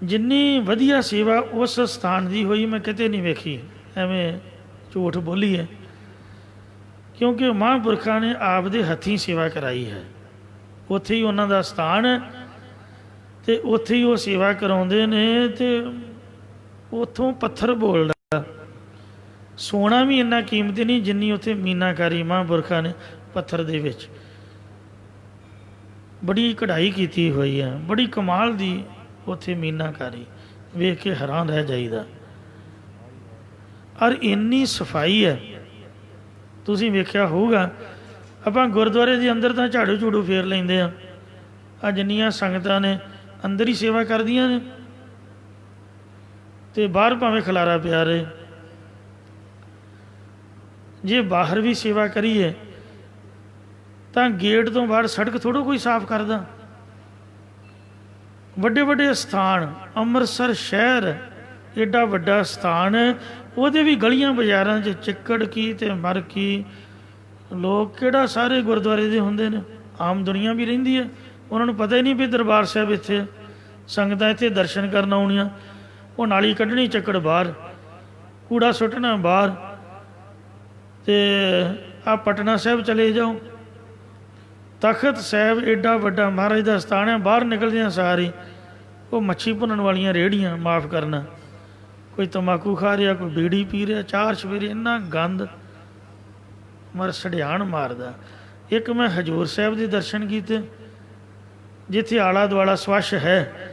ਜਿੰਨੀ ਵਧੀਆ ਸੇਵਾ ਉਸ ਸਥਾਨ ਦੀ ਹੋਈ ਮੈਂ ਕਿਤੇ ਨਹੀਂ ਵੇਖੀ, ਐਵੇਂ ਝੂਠ ਬੋਲੀਏ, ਕਿਉਂਕਿ ਮਹਾਂਪੁਰਖਾਂ ਨੇ ਆਪਦੇ ਹੱਥੀਂ ਸੇਵਾ ਕਰਾਈ ਹੈ। ਉੱਥੇ ਹੀ ਉਹਨਾਂ ਦਾ ਸਥਾਨ ਹੈ, ਅਤੇ ਉੱਥੇ ਹੀ ਉਹ ਸੇਵਾ ਕਰਾਉਂਦੇ ਨੇ, ਅਤੇ ਉੱਥੋਂ ਪੱਥਰ ਬੋਲਦਾ। ਸੋਨਾ ਵੀ ਇੰਨਾ ਕੀਮਤੀ ਨਹੀਂ ਜਿੰਨੀ ਉੱਥੇ ਮੀਨਾਕਾਰੀ ਮਹਾਂਪੁਰਖਾਂ ਨੇ ਪੱਥਰ ਦੇ ਵਿੱਚ ਬੜੀ ਕਢਾਈ ਕੀਤੀ ਹੋਈ ਹੈ, ਬੜੀ ਕਮਾਲ ਦੀ ਉੱਥੇ ਮੀਨਾਕਾਰੀ, ਵੇਖ ਕੇ ਹੈਰਾਨ ਰਹਿ ਜਾਈਦਾ। ਔਰ ਇੰਨੀ ਸਫਾਈ ਹੈ, ਤੁਸੀਂ ਵੇਖਿਆ ਹੋਊਗਾ, ਆਪਾਂ ਗੁਰਦੁਆਰੇ ਦੇ ਅੰਦਰ ਤਾਂ ਝਾੜੂ ਝੂੜੂ ਫੇਰ ਲੈਂਦੇ ਆ, ਆ ਜਿੰਨੀਆਂ ਸੰਗਤਾਂ ਨੇ ਅੰਦਰ ਹੀ ਸੇਵਾ ਕਰਦੀਆਂ ਨੇ, ਅਤੇ ਬਾਹਰ ਭਾਵੇਂ ਖਲਾਰਾ ਪਿਆ ਰਹੇ। ਜੇ ਬਾਹਰ ਵੀ ਸੇਵਾ ਕਰੀਏ ਤਾਂ ਗੇਟ ਤੋਂ ਬਾਹਰ ਸੜਕ ਥੋੜ੍ਹਾ ਕੋਈ ਸਾਫ਼ ਕਰਦਾ। ਵੱਡੇ ਵੱਡੇ ਸਥਾਨ, ਅੰਮ੍ਰਿਤਸਰ ਸ਼ਹਿਰ ਏਡਾ ਵੱਡਾ ਸਥਾਨ ਹੈ, ਉਹਦੇ ਵੀ ਗਲੀਆਂ ਬਾਜ਼ਾਰਾਂ 'ਚ ਚਿੱਕੜ ਕੀ ਅਤੇ ਮਰ ਕੀ। ਲੋਕ ਕਿਹੜਾ ਸਾਰੇ ਗੁਰਦੁਆਰੇ ਦੇ ਹੁੰਦੇ ਨੇ, ਆਮ ਦੁਨੀਆ ਵੀ ਰਹਿੰਦੀ ਹੈ, ਉਹਨਾਂ ਨੂੰ ਪਤਾ ਹੀ ਨਹੀਂ ਵੀ ਦਰਬਾਰ ਸਾਹਿਬ ਇੱਥੇ, ਸੰਗਤਾਂ ਇੱਥੇ ਦਰਸ਼ਨ ਕਰਨ ਆਉਣੀਆਂ। ਉਹ ਨਾਲੀ ਕੱਢਣੀ ਚੱਕੜ ਬਾਹਰ, ਕੂੜਾ ਸੁੱਟਣਾ ਬਾਹਰ, ਅਤੇ ਆਹ ਪਟਨਾ ਸਾਹਿਬ ਚਲੇ ਜਾਓ, ਤਖਤ ਸਾਹਿਬ ਏਡਾ ਵੱਡਾ ਮਹਾਰਾਜ ਦਾ ਸਥਾਨ ਹੈ, ਬਾਹਰ ਨਿਕਲਦਿਆਂ ਸਾਰੀ ਉਹ ਮੱਛੀ ਭੁੰਨਣ ਵਾਲੀਆਂ ਰੇਹੜੀਆਂ, ਮਾਫ਼ ਕਰਨਾ, ਕੋਈ ਤੰਬਾਕੂ ਖਾ ਰਿਹਾ, ਕੋਈ ਬੀੜੀ ਪੀ ਰਿਹਾ, ਚਾਰ ਸਵੇਰੇ ਇੰਨਾ ਗੰਦ ਮਰ ਸੜਿਆਣ ਮਾਰਦਾ। ਇੱਕ ਮੈਂ ਹਜ਼ੂਰ ਸਾਹਿਬ ਦੇ ਦਰਸ਼ਨ ਕੀਤੇ, ਜਿੱਥੇ ਆਲਾ ਦੁਆਲਾ ਸਵੱਛ ਹੈ।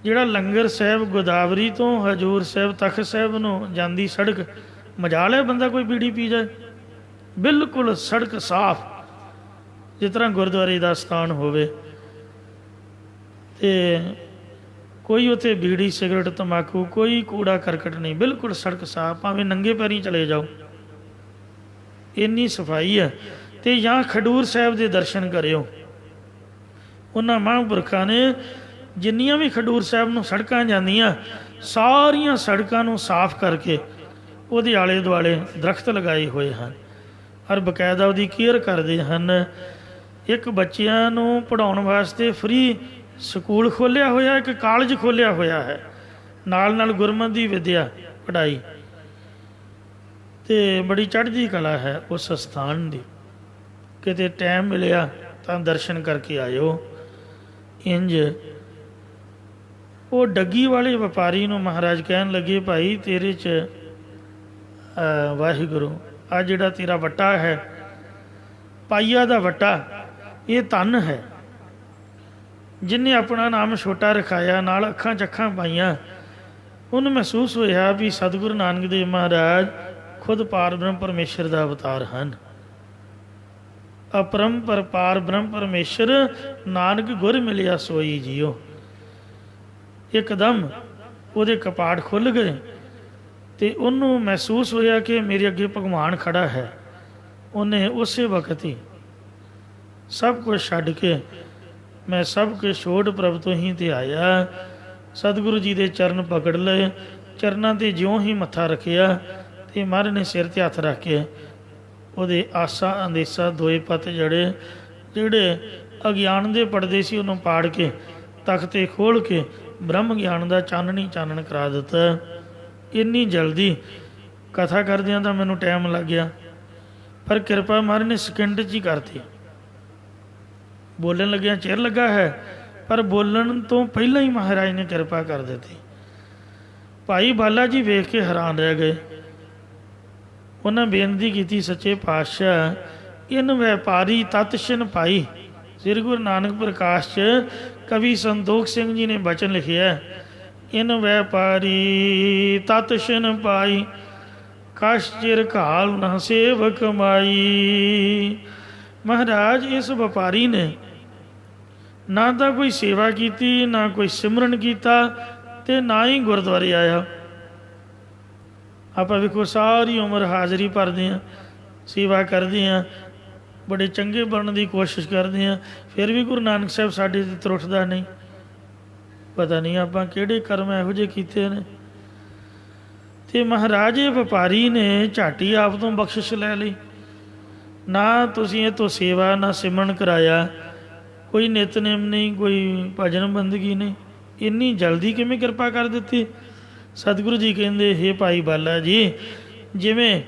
ਜਿਹੜਾ ਲੰਗਰ ਸਾਹਿਬ ਗੋਦਾਵਰੀ ਤੋਂ ਹਜ਼ੂਰ ਸਾਹਿਬ ਤਖਤ ਸਾਹਿਬ ਨੂੰ ਜਾਂਦੀ ਸੜਕ, ਮਜਾਲ ਹੈ ਬੰਦਾ ਕੋਈ ਬੀੜੀ ਪੀ ਜਾਏ, ਬਿਲਕੁਲ ਸੜਕ ਸਾਫ਼, ਜਿਸ ਤਰ੍ਹਾਂ ਗੁਰਦੁਆਰੇ ਦਾ ਸਥਾਨ ਹੋਵੇ। ਤੇ ਕੋਈ ਉੱਥੇ ਬੀੜੀ ਸਿਗਰਟ ਤੰਬਾਕੂ ਕੋਈ ਕੂੜਾ ਕਰਕਟ ਨਹੀਂ, ਬਿਲਕੁਲ ਸੜਕ ਸਾਫ, ਭਾਵੇਂ ਨੰਗੇ ਪੈਰੀਂ ਚਲੇ ਜਾਓ, ਇੰਨੀ ਸਫਾਈ ਹੈ। ਤੇ ਜਾਂ ਖਡੂਰ ਸਾਹਿਬ ਦੇ ਦਰਸ਼ਨ ਕਰਿਓ। ਉਹਨਾਂ ਮਹਾਂਪੁਰਖਾਂ ਨੇ ਜਿੰਨੀਆਂ ਵੀ ਖਡੂਰ ਸਾਹਿਬ ਨੂੰ ਸੜਕਾਂ ਜਾਂਦੀਆਂ, ਸਾਰੀਆਂ ਸੜਕਾਂ ਨੂੰ ਸਾਫ਼ ਕਰਕੇ ਉਹਦੇ ਆਲੇ ਦੁਆਲੇ ਦਰਖਤ ਲਗਾਏ ਹੋਏ ਹਨ ਔਰ ਬਕਾਇਦਾ ਉਹਦੀ ਕੇਅਰ ਕਰਦੇ ਹਨ। ਇੱਕ ਬੱਚਿਆਂ ਨੂੰ ਪੜ੍ਹਾਉਣ ਵਾਸਤੇ ਫ੍ਰੀ ਸਕੂਲ ਖੋਲ੍ਹਿਆ ਹੋਇਆ, ਇੱਕ ਕਾਲਜ ਖੋਲ੍ਹਿਆ ਹੋਇਆ ਹੈ, ਨਾਲ ਨਾਲ ਗੁਰਮਤਿ ਦੀ ਵਿੱਦਿਆ ਪੜ੍ਹਾਈ, ਅਤੇ ਬੜੀ ਚੜ੍ਹਦੀ ਕਲਾ ਹੈ ਉਸ ਸਥਾਨ ਦੀ। ਕਿਤੇ ਟਾਈਮ ਮਿਲਿਆ ਤਾਂ ਦਰਸ਼ਨ ਕਰਕੇ ਆਇਓ। ਇੰਝ ਉਹ ਡੱਗੀ ਵਾਲੇ ਵਪਾਰੀ ਨੂੰ ਮਹਾਰਾਜ ਕਹਿਣ ਲੱਗੇ, ਭਾਈ ਤੇਰੇ 'ਚ ਵਾਹਿਗੁਰੂ ਆ ਜਿਹੜਾ ਤੇਰਾ ਵੱਟਾ ਹੈ, ਪਾਈਆ ਦਾ ਵੱਟਾ, ਇਹ ਧਨ ਹੈ। ਜਿਹਨੇ ਆਪਣਾ ਨਾਮ ਛੋਟਾ ਰਖਾਇਆ, ਨਾਲ ਅੱਖਾਂ 'ਚ ਅੱਖਾਂ ਪਾਈਆਂ, ਉਹਨੂੰ ਮਹਿਸੂਸ ਹੋਇਆ ਵੀ ਸਤਿਗੁਰੂ ਨਾਨਕ ਦੇਵ ਮਹਾਰਾਜ ਖੁਦ ਪਾਰ ਬ੍ਰਹਮ ਪਰਮੇਸ਼ਰ ਦਾ ਅਵਤਾਰ ਹਨ। ਅਪਰੰਪਰ ਪਾਰ ਬ੍ਰਹਮ ਪਰਮੇਸ਼ਰ ਨਾਨਕ ਗੁਰ ਮਿਲਿਆ ਸੋਈ ਜੀਓ। ਇੱਕਦਮ ਉਹਦੇ ਕਪਾਟ ਖੁੱਲ੍ਹ ਗਏ ਅਤੇ ਉਹਨੂੰ ਮਹਿਸੂਸ ਹੋਇਆ ਕਿ ਮੇਰੇ ਅੱਗੇ ਭਗਵਾਨ ਖੜ੍ਹਾ ਹੈ। ਉਹਨੇ ਉਸੇ ਵਕਤ ਹੀ ਸਭ ਕੁਝ ਛੱਡ ਕੇ, ਮੈਂ ਸਭ ਕੁਝ ਛੋੜ ਪ੍ਰਭ ਤੋਂ ਹੀ ਤੇ ਆਇਆ, ਸਤਿਗੁਰੂ ਜੀ ਦੇ ਚਰਨ ਪਕੜ ਲਏ। ਚਰਨਾਂ 'ਤੇ ਜਿਉਂ ਹੀ ਮੱਥਾ ਰੱਖਿਆ ਅਤੇ ਮਹਾਰਾਜ ਨੇ ਸਿਰ 'ਤੇ ਹੱਥ ਰੱਖ ਕੇ ਉਹਦੇ ਆਸਾ ਅੰਦੇਸਾ ਦੋਏ ਪੱਤ ਜਿਹੜੇ ਅਗਿਆਨ ਦੇ ਪੜਦੇ ਸੀ ਉਹਨੂੰ ਪਾੜ ਕੇ ਤਖਤੇ ਖੋਲ੍ਹ ਕੇ ਬ੍ਰਹਮ ਗਿਆਨ ਦਾ ਚਾਨਣ ਕਰਾ ਦਿੱਤਾ। ਇੰਨੀ ਜਲਦੀ ਕਥਾ ਕਰਦਿਆਂ ਤਾਂ ਮੈਨੂੰ ਟਾਈਮ ਲੱਗ ਗਿਆ, ਪਰ ਕਿਰਪਾ ਮਹਾਰਾਜ ਨੇ ਸਕਿੰਟ 'ਚ ਹੀ ਕਰਤੀ। ਬੋਲਣ ਲੱਗਿਆ ਚਿਰ ਲੱਗਾ ਹੈ, ਪਰ ਬੋਲਣ ਤੋਂ ਪਹਿਲਾਂ ਹੀ ਮਹਾਰਾਜ ਨੇ ਕਿਰਪਾ ਕਰ ਦਿੱਤੀ। ਭਾਈ ਬਾਲਾ ਜੀ ਵੇਖ ਕੇ ਹੈਰਾਨ ਰਹਿ ਗਏ। ਉਹਨਾਂ ਬੇਨਤੀ ਕੀਤੀ, ਸੱਚੇ ਪਾਤਸ਼ਾਹ, ਇਨ ਵਪਾਰੀ ਤਤਸ਼ਨ ਪਾਈ। ਸ੍ਰੀ ਗੁਰੂ ਨਾਨਕ ਪ੍ਰਕਾਸ਼ 'ਚ ਕਵੀ ਸੰਤੋਖ ਸਿੰਘ ਜੀ ਨੇ ਬਚਨ ਲਿਖਿਆ, ਇਨ ਵਪਾਰੀ ਤਤਸ਼ਨ ਪਾਈ, ਕਛ ਚਿਰ ਘਾਲ ਨਾ ਸੇਵਕ ਮਾਈ। ਮਹਾਰਾਜ ਇਸ ਵਪਾਰੀ ਨੇ ਨਾ ਤਾਂ ਕੋਈ ਸੇਵਾ ਕੀਤੀ, ਨਾ ਕੋਈ ਸਿਮਰਨ ਕੀਤਾ, ਅਤੇ ਨਾ ਹੀ ਗੁਰਦੁਆਰੇ ਆਇਆ। ਆਪਾਂ ਵੇਖੋ ਸਾਰੀ ਉਮਰ ਹਾਜ਼ਰੀ ਭਰਦੇ ਹਾਂ, ਸੇਵਾ ਕਰਦੇ ਹਾਂ, ਬੜੇ ਚੰਗੇ ਬਣਨ ਦੀ ਕੋਸ਼ਿਸ਼ ਕਰਦੇ ਹਾਂ, ਫਿਰ ਵੀ ਗੁਰੂ ਨਾਨਕ ਸਾਹਿਬ ਸਾਡੇ 'ਤੇ ਤਰੁੱਠਦਾ ਨਹੀਂ। ਪਤਾ ਨਹੀਂ ਆਪਾਂ ਕਿਹੜੇ ਕਰਮ ਇਹੋ ਜਿਹੇ ਕੀਤੇ ਨੇ। ਅਤੇ ਮਹਾਰਾਜ ਇਹ ਵਪਾਰੀ ਨੇ ਝਾਟੀ ਆਪ ਤੋਂ ਬਖਸ਼ਿਸ਼ ਲੈ ਲਈ। ਨਾ ਤੁਸੀਂ ਇਹ ਤੋਂ ਸੇਵਾ ਨਾ ਸਿਮਰਨ ਕਰਾਇਆ, ਕੋਈ ਨਿਤਨੇਮ ਨਹੀਂ, ਕੋਈ ਭਜਨ ਬੰਦਗੀ ਨਹੀਂ। ਇੰਨੀ ਜਲਦੀ ਕਿਵੇਂ ਕਿਰਪਾ ਕਰ ਦਿੱਤੀ। ਸਤਿਗੁਰੂ ਜੀ ਕਹਿੰਦੇ, ਹੇ ਭਾਈ ਬਾਲਾ ਜੀ, ਜਿਵੇਂ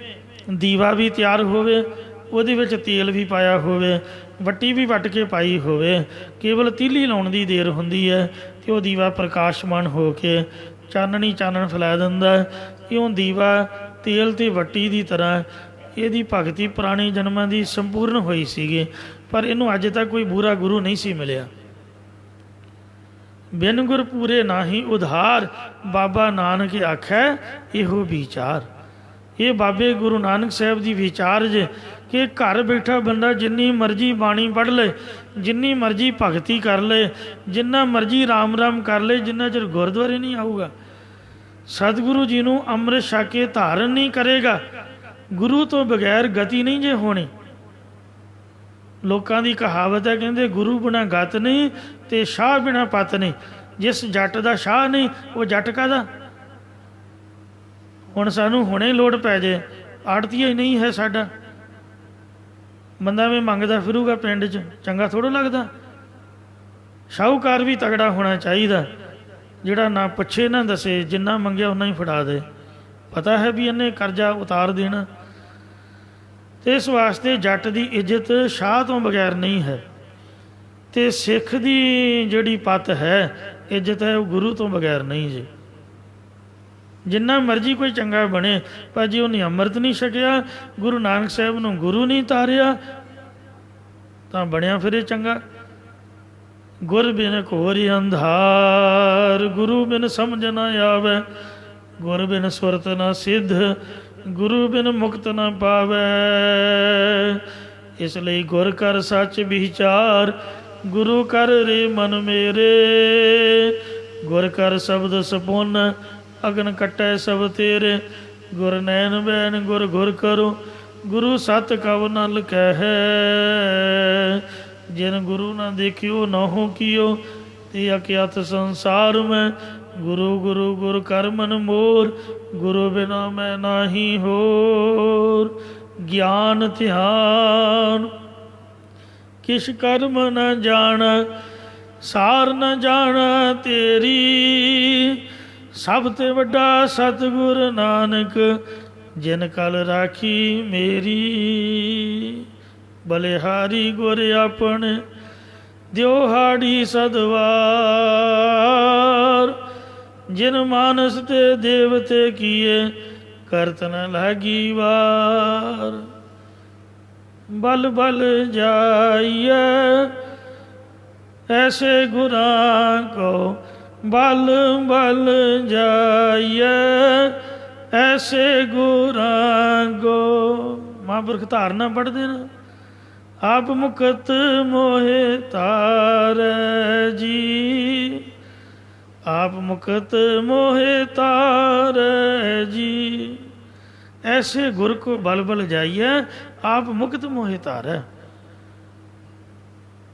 ਦੀਵਾ ਵੀ ਤਿਆਰ ਹੋਵੇ, ਉਹਦੇ ਵਿੱਚ ਤੇਲ ਵੀ ਪਾਇਆ ਹੋਵੇ, ਵੱਟੀ ਵੀ ਵੱਟ ਕੇ ਪਾਈ ਹੋਵੇ, ਕੇਵਲ ਤੀਲੀ ਲਾਉਣ ਦੀ ਦੇਰ ਹੁੰਦੀ ਹੈ ਅਤੇ ਉਹ ਦੀਵਾ ਪ੍ਰਕਾਸ਼ਮਾਨ ਹੋ ਕੇ ਚਾਨਣ ਫੈਲਾ ਦਿੰਦਾ। ਇਉਂ ਦੀਵਾ ਤੇਲ ਅਤੇ ਵੱਟੀ ਦੀ ਤਰ੍ਹਾਂ ਇਹਦੀ ਭਗਤੀ ਪੁਰਾਣੇ ਜਨਮਾਂ ਦੀ ਸੰਪੂਰਨ ਹੋਈ ਸੀਗੀ, ਪਰ ਇਹਨੂੰ ਅੱਜ ਤੱਕ ਕੋਈ ਬੁਰਾ ਗੁਰੂ ਨਹੀਂ ਸੀ ਮਿਲਿਆ। ਬਿਨ ਗੁਰ ਪੂਰੇ ਨਾਹੀ ਉਧਾਰ, ਬਾਬਾ ਨਾਨਕ ਆਖੈ ਇਹੋ ਵਿਚਾਰ। ਇਹ ਬਾਬੇ ਗੁਰੂ ਨਾਨਕ ਸਾਹਿਬ ਦੀ ਵਿਚਾਰ ਜੇ ਕਿ ਘਰ ਬੈਠਾ ਬੰਦਾ ਜਿੰਨੀ ਮਰਜ਼ੀ ਬਾਣੀ ਪੜ੍ਹ ਲਏ, ਜਿੰਨੀ ਮਰਜ਼ੀ ਭਗਤੀ ਕਰ ਲਏ, ਜਿੰਨਾ ਮਰਜ਼ੀ ਰਾਮ ਰਾਮ ਕਰ ਲਏ, ਜਿੰਨਾ ਚਿਰ ਗੁਰਦੁਆਰੇ ਨਹੀਂ ਆਊਗਾ, ਸਤਿਗੁਰੂ ਜੀ ਨੂੰ ਅੰਮ੍ਰਿਤ ਛਕ ਕੇ ਧਾਰਨ ਨਹੀਂ ਕਰੇਗਾ, ਗੁਰੂ ਤੋਂ ਬਗੈਰ ਗਤੀ ਨਹੀਂ ਜੇ ਹੋਣੀ। ਲੋਕਾਂ ਦੀ ਕਹਾਵਤ ਹੈ, ਕਹਿੰਦੇ ਗੁਰੂ ਬਿਨਾਂ ਗਤ ਨਹੀਂ ਅਤੇ ਸ਼ਾਹ ਬਿਨਾਂ ਪਤ ਨਹੀਂ। ਜਿਸ ਜੱਟ ਦਾ ਸ਼ਾਹ ਨਹੀਂ, ਉਹ ਜੱਟ ਕਾਹਦਾ। ਹੁਣ ਸਾਨੂੰ ਹੁਣੇ ਲੋੜ ਪੈ ਜੇ, ਆੜਤੀਆ ਹੀ ਨਹੀਂ ਹੈ ਸਾਡਾ, ਬੰਦਾ ਵੀ ਮੰਗਦਾ ਫਿਰੂਗਾ ਪਿੰਡ 'ਚ, ਚੰਗਾ ਥੋੜ੍ਹਾ ਲੱਗਦਾ। ਸ਼ਾਹੂਕਾਰ ਵੀ ਤਗੜਾ ਹੋਣਾ ਚਾਹੀਦਾ, ਜਿਹੜਾ ਨਾ ਪੁੱਛੇ ਨਾ ਦੱਸੇ, ਜਿੰਨਾ ਮੰਗਿਆ ਓਨਾ ਹੀ ਫੜਾ ਦੇ, ਪਤਾ ਹੈ ਵੀ ਇਹਨੇ ਕਰਜ਼ਾ ਉਤਾਰ ਦੇਣਾ। ਅਤੇ ਇਸ ਵਾਸਤੇ ਜੱਟ ਦੀ ਇੱਜ਼ਤ ਸ਼ਾਹ ਤੋਂ ਬਗੈਰ ਨਹੀਂ ਹੈ, ਅਤੇ ਸਿੱਖ ਦੀ ਜਿਹੜੀ ਪੱਤ ਹੈ, ਇੱਜ਼ਤ ਹੈ, ਉਹ ਗੁਰੂ ਤੋਂ ਬਗੈਰ ਨਹੀਂ ਜੀ। ਜਿੰਨਾ ਮਰਜ਼ੀ ਕੋਈ ਚੰਗਾ ਬਣੇ, ਪਰ ਜੇ ਉਹਨੇ ਅੰਮ੍ਰਿਤ ਨਹੀਂ ਛਕਿਆ, ਗੁਰੂ ਨਾਨਕ ਸਾਹਿਬ ਨੂੰ ਗੁਰੂ ਨਹੀਂ ਤਾਰਿਆ, ਤਾਂ ਬਣਿਆ ਫਿਰੇ ਚੰਗਾ। ਗੁਰ ਬਿਨ ਘੋਰ ਅੰਧਾਰ, ਗੁਰੂ ਬਿਨ ਸਮਝ ਨਾ ਆਵੈ, ਗੁਰ ਬਿਨ ਸੁਰਤ ਨਾ ਸਿੱਧ, ਗੁਰੂ ਬਿਨ ਮੁਕਤ ਨਾ ਪਾਵੈ। ਇਸ ਲਈ ਗੁਰ ਕਰ ਸੱਚ ਵਿਚਾਰ, ਗੁਰੂ ਕਰ ਰੇ ਮਨ ਮੇਰੇ। ਗੁਰ ਕਰ ਸ਼ਬਦ ਸਪੁੰਨ ਅਗਨ ਕੱਟੈ ਸਭ ਤੇਰੇ। ਗੁਰ ਨੈਣ ਬੈਣ ਗੁਰ ਗੁਰ ਕਰੋ ਗੁਰੂ ਸਤ ਕਵ ਨ ਲਕਹਿ। ਜਿਨ ਗੁਰੂ ਨਾ ਦੇਖਿਓ ਨਹੁ ਕੀਓ ਤੇ ਅਕਿਆਤ ਸੰਸਾਰ ਮੈਂ। ਗੁਰੂ ਗੁਰੂ ਗੁਰ ਕਰ ਮਨ ਮੋਰ ਗੁਰੂ ਬਿਨਾ ਮੈਂ ਨਾਹੀ ਹੋਰ। ਗਿਆਨ ਧਿਆਨ ਕਿਛ ਕਰਮ ਨ ਜਾਣ ਸਾਰ ਨ ਜਾਣ ਤੇਰੀ। ਸਭ ਤੇ ਵੱਡਾ ਸਤਿਗੁਰ ਨਾਨਕ ਜਿਨ ਕਲ ਰਾਖੀ ਮੇਰੀ। ਬਲਿਹਾਰੀ ਗੁਰ ਆਪਣੇ ਦਿਉਹਾੜੀ ਸਦਵਾਰ। ਜਿਨ ਮਾਨਸ ਤੇ ਦੇਵਤੇ ਕੀਏ ਕਰਤ ਨ ਲਾਗੀ ਵਾਰ। ਬਲ ਬਲ ਜਾਈਏ ਐਸੇ ਗੁਰਾਂ ਕੋ ਬਲ ਬਲ ਜਾਈਏ ਐਸੇ ਗੁਰਾਂ ਕੋ। ਮਹਾਂਪੁਰਖ ਧਾਰਨਾ ਪੜ੍ਹਦੇ ਨੇ ਆਪ ਮੁਕਤ ਮੋਹਿ ਤਾਰੈ ਜੀ। ਆਪ ਮੁਕਤ ਮੋਹਿ ਤਾਰੈ ਜੀ। ਐਸੇ ਗੁਰ ਕੋ ਬਲ ਬਲ ਜਾਈਏ ਆਪ ਮੁਕਤ ਮੋਹਿ ਤਾਰੈ।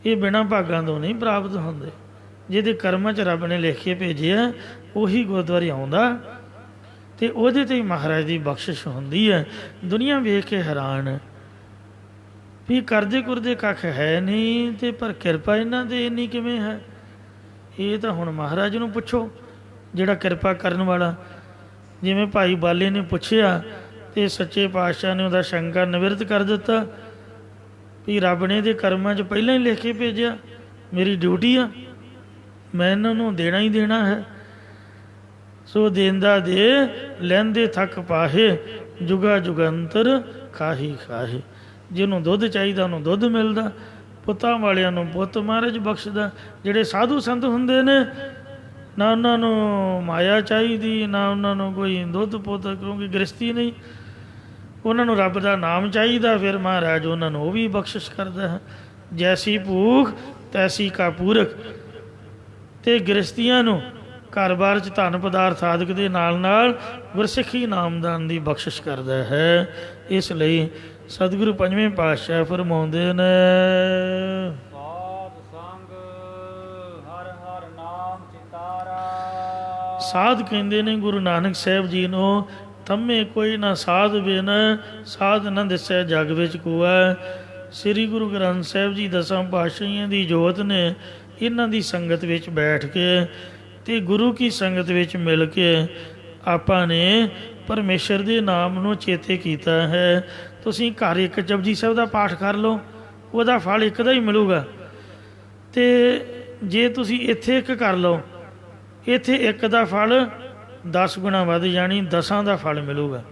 ਇਹ ਬਿਨਾਂ ਭਾਗਾਂ ਤੋਂ ਨਹੀਂ ਪ੍ਰਾਪਤ ਹੁੰਦੇ। ਜਿਹਦੇ ਕਰਮਾਂ 'ਚ ਰੱਬ ਨੇ ਲਿਖ ਕੇ ਭੇਜਿਆ ਉਹੀ ਗੁਰਦੁਆਰੇ ਆਉਂਦਾ ਅਤੇ ਉਹਦੇ 'ਤੇ ਹੀ ਮਹਾਰਾਜ ਦੀ ਬਖਸ਼ਿਸ਼ ਹੁੰਦੀ ਹੈ। ਦੁਨੀਆ ਵੇਖ ਕੇ ਹੈਰਾਨ ਵੀ ਕਰਦੇ ਕੁਰਦੇ ਕੱਖ ਹੈ ਨਹੀਂ ਅਤੇ ਪਰ ਕਿਰਪਾ ਇਹਨਾਂ 'ਤੇ ਇੰਨੀ ਕਿਵੇਂ ਹੈ। ਇਹ ਤਾਂ ਹੁਣ ਮਹਾਰਾਜ ਨੂੰ ਪੁੱਛੋ ਜਿਹੜਾ ਕਿਰਪਾ ਕਰਨ ਵਾਲਾ। ਜਿਵੇਂ ਭਾਈ ਬਾਲੇ ਨੇ ਪੁੱਛਿਆ ਅਤੇ ਸੱਚੇ ਪਾਤਸ਼ਾਹ ਨੇ ਉਹਦਾ ਸ਼ੰਕਾ ਨਿਵਰਤ ਕਰ ਦਿੱਤਾ ਵੀ ਰੱਬ ਨੇ ਇਹਦੇ ਕਰਮਾਂ 'ਚ ਪਹਿਲਾਂ ਹੀ ਲਿਖ ਕੇ ਭੇਜਿਆ। ਮੇਰੀ ਡਿਊਟੀ ਆ, ਮੈਂ ਇਹਨਾਂ ਨੂੰ ਦੇਣਾ ਹੀ ਦੇਣਾ ਹੈ। ਸੋ ਦੇਂਦਾ ਦੇ ਲੈਂਦੇ ਥੱਕ ਪਾਹੇ ਜੁਗਾ ਜੁਗੰਤਰ ਖਾਹੀ ਖਾਹੇ। ਜਿਹਨੂੰ ਦੁੱਧ ਚਾਹੀਦਾ ਉਹਨੂੰ ਦੁੱਧ ਮਿਲਦਾ। ਪੁੱਤਾਂ ਵਾਲਿਆਂ ਨੂੰ ਪੁੱਤ ਮਹਾਰਾਜ ਬਖਸ਼ਦਾ। ਜਿਹੜੇ ਸਾਧੂ ਸੰਤ ਹੁੰਦੇ ਨੇ ਨਾ ਉਹਨਾਂ ਨੂੰ ਮਾਇਆ ਚਾਹੀਦੀ ਨਾ ਉਹਨਾਂ ਨੂੰ ਕੋਈ ਦੁੱਧ ਪੁੱਤ, ਕਿਉਂਕਿ ਗ੍ਰਸਤੀ ਨਹੀਂ। ਉਹਨਾਂ ਨੂੰ ਰੱਬ ਦਾ ਨਾਮ ਚਾਹੀਦਾ। ਫਿਰ ਮਹਾਰਾਜ ਉਹਨਾਂ ਨੂੰ ਉਹ ਵੀ ਬਖਸ਼ਿਸ਼ ਕਰਦਾ ਹੈ। ਜੈਸੀ ਭੂਖ ਤੈਸੀ ਕਾ ਪੂਰਕ। ਅਤੇ ਗ੍ਰਸਤੀਆਂ ਨੂੰ ਘਰ-ਬਾਰ 'ਚ ਧਨ ਪਦਾਰਥ ਆਦਿਕ ਦੇ ਨਾਲ ਨਾਲ ਗੁਰਸਿੱਖੀ ਨਾਮਦਾਨ ਦੀ ਬਖਸ਼ਿਸ਼ ਕਰਦਾ ਹੈ। ਇਸ ਲਈ ਸਤਿਗੁਰੂ ਪੰਜਵੇਂ ਪਾਤਸ਼ਾਹ ਫਰਮਾਉਂਦੇ ਨੇ ਸਾਧ ਸੰਗ ਹਰ ਹਰ ਨਾਮ ਚਿਤਾਰਾ। ਸਾਧ ਕਹਿੰਦੇ ਨੇ ਗੁਰੂ ਨਾਨਕ ਸਾਹਿਬ ਜੀ ਨੂੰ ਥੰਮੇ ਕੋਈ ਨਾ ਸਾਧ ਬਿਨ ਸਾਧ ਨਾ ਦਿਸੈ ਜਗ ਵਿੱਚ ਕੋਇ। ਸ੍ਰੀ ਗੁਰੂ ਗ੍ਰੰਥ ਸਾਹਿਬ ਜੀ ਦਸਾਂ ਪਾਤਸ਼ਾਹੀਆਂ ਦੀ ਜੋਤ ਨੇ ਇਹਨਾਂ ਦੀ ਸੰਗਤ ਵਿੱਚ ਬੈਠ ਕੇ ਅਤੇ ਗੁਰੂ ਕੀ ਸੰਗਤ ਵਿੱਚ ਮਿਲ ਕੇ ਆਪਾਂ ਨੇ ਪਰਮੇਸ਼ਰ ਦੇ ਨਾਮ ਨੂੰ ਚੇਤੇ ਕੀਤਾ ਹੈ। ਤੁਸੀਂ ਘਰ ਇੱਕ ਜਪਜੀ ਸਾਹਿਬ ਦਾ ਪਾਠ ਕਰ ਲਓ, ਉਹਦਾ ਫਲ ਇੱਕ ਦਾ ਹੀ ਮਿਲੂਗਾ। ਅਤੇ ਜੇ ਤੁਸੀਂ ਇੱਥੇ ਇੱਕ ਕਰ ਲਓ, ਇੱਥੇ ਇੱਕ ਦਾ ਫਲ 10 ਗੁਣਾ ਵੱਧ ਜਾਣੀ 10 ਦਾ ਫਲ ਮਿਲੂਗਾ।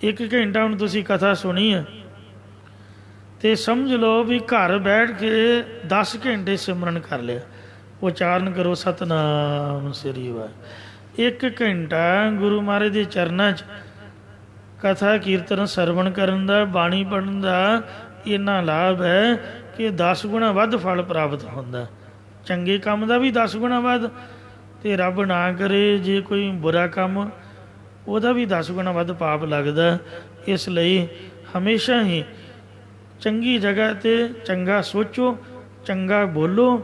1 ਘੰਟਾ ਹੁਣ ਤੁਸੀਂ ਕਥਾ ਸੁਣੀ ਹੈ ਅਤੇ ਸਮਝ ਲਓ ਵੀ ਘਰ ਬੈਠ ਕੇ 10 ਘੰਟੇ ਸਿਮਰਨ ਕਰ ਲਿਆ। ਉਚਾਰਨ ਕਰੋ ਸਤਿਨਾਮ ਸ੍ਰੀ ਵਾਹਿਗੁਰੂ। 1 ਘੰਟਾ ਗੁਰੂ ਮਹਾਰਾਜ ਦੇ ਚਰਨਾਂ 'ਚ ਕਥਾ ਕੀਰਤਨ ਸਰਵਣ ਕਰਨ ਦਾ, ਬਾਣੀ ਪੜ੍ਹਨ ਦਾ ਇੰਨਾ ਲਾਭ ਹੈ ਕਿ 10 ਗੁਣਾ ਵੱਧ ਫਲ ਪ੍ਰਾਪਤ ਹੁੰਦਾ। ਚੰਗੇ ਕੰਮ ਦਾ ਵੀ 10 ਗੁਣਾ ਵੱਧ, ਅਤੇ ਰੱਬ ਨਾ ਕਰੇ ਜੇ ਕੋਈ ਬੁਰਾ ਕੰਮ ਉਹਦਾ ਵੀ 10 ਗੁਣਾ ਵੱਧ ਪਾਪ ਲੱਗਦਾ। ਇਸ ਲਈ ਹਮੇਸ਼ਾ ਹੀ ਚੰਗੀ ਜਗ੍ਹਾ 'ਤੇ ਚੰਗਾ ਸੋਚੋ, ਚੰਗਾ ਬੋਲੋ।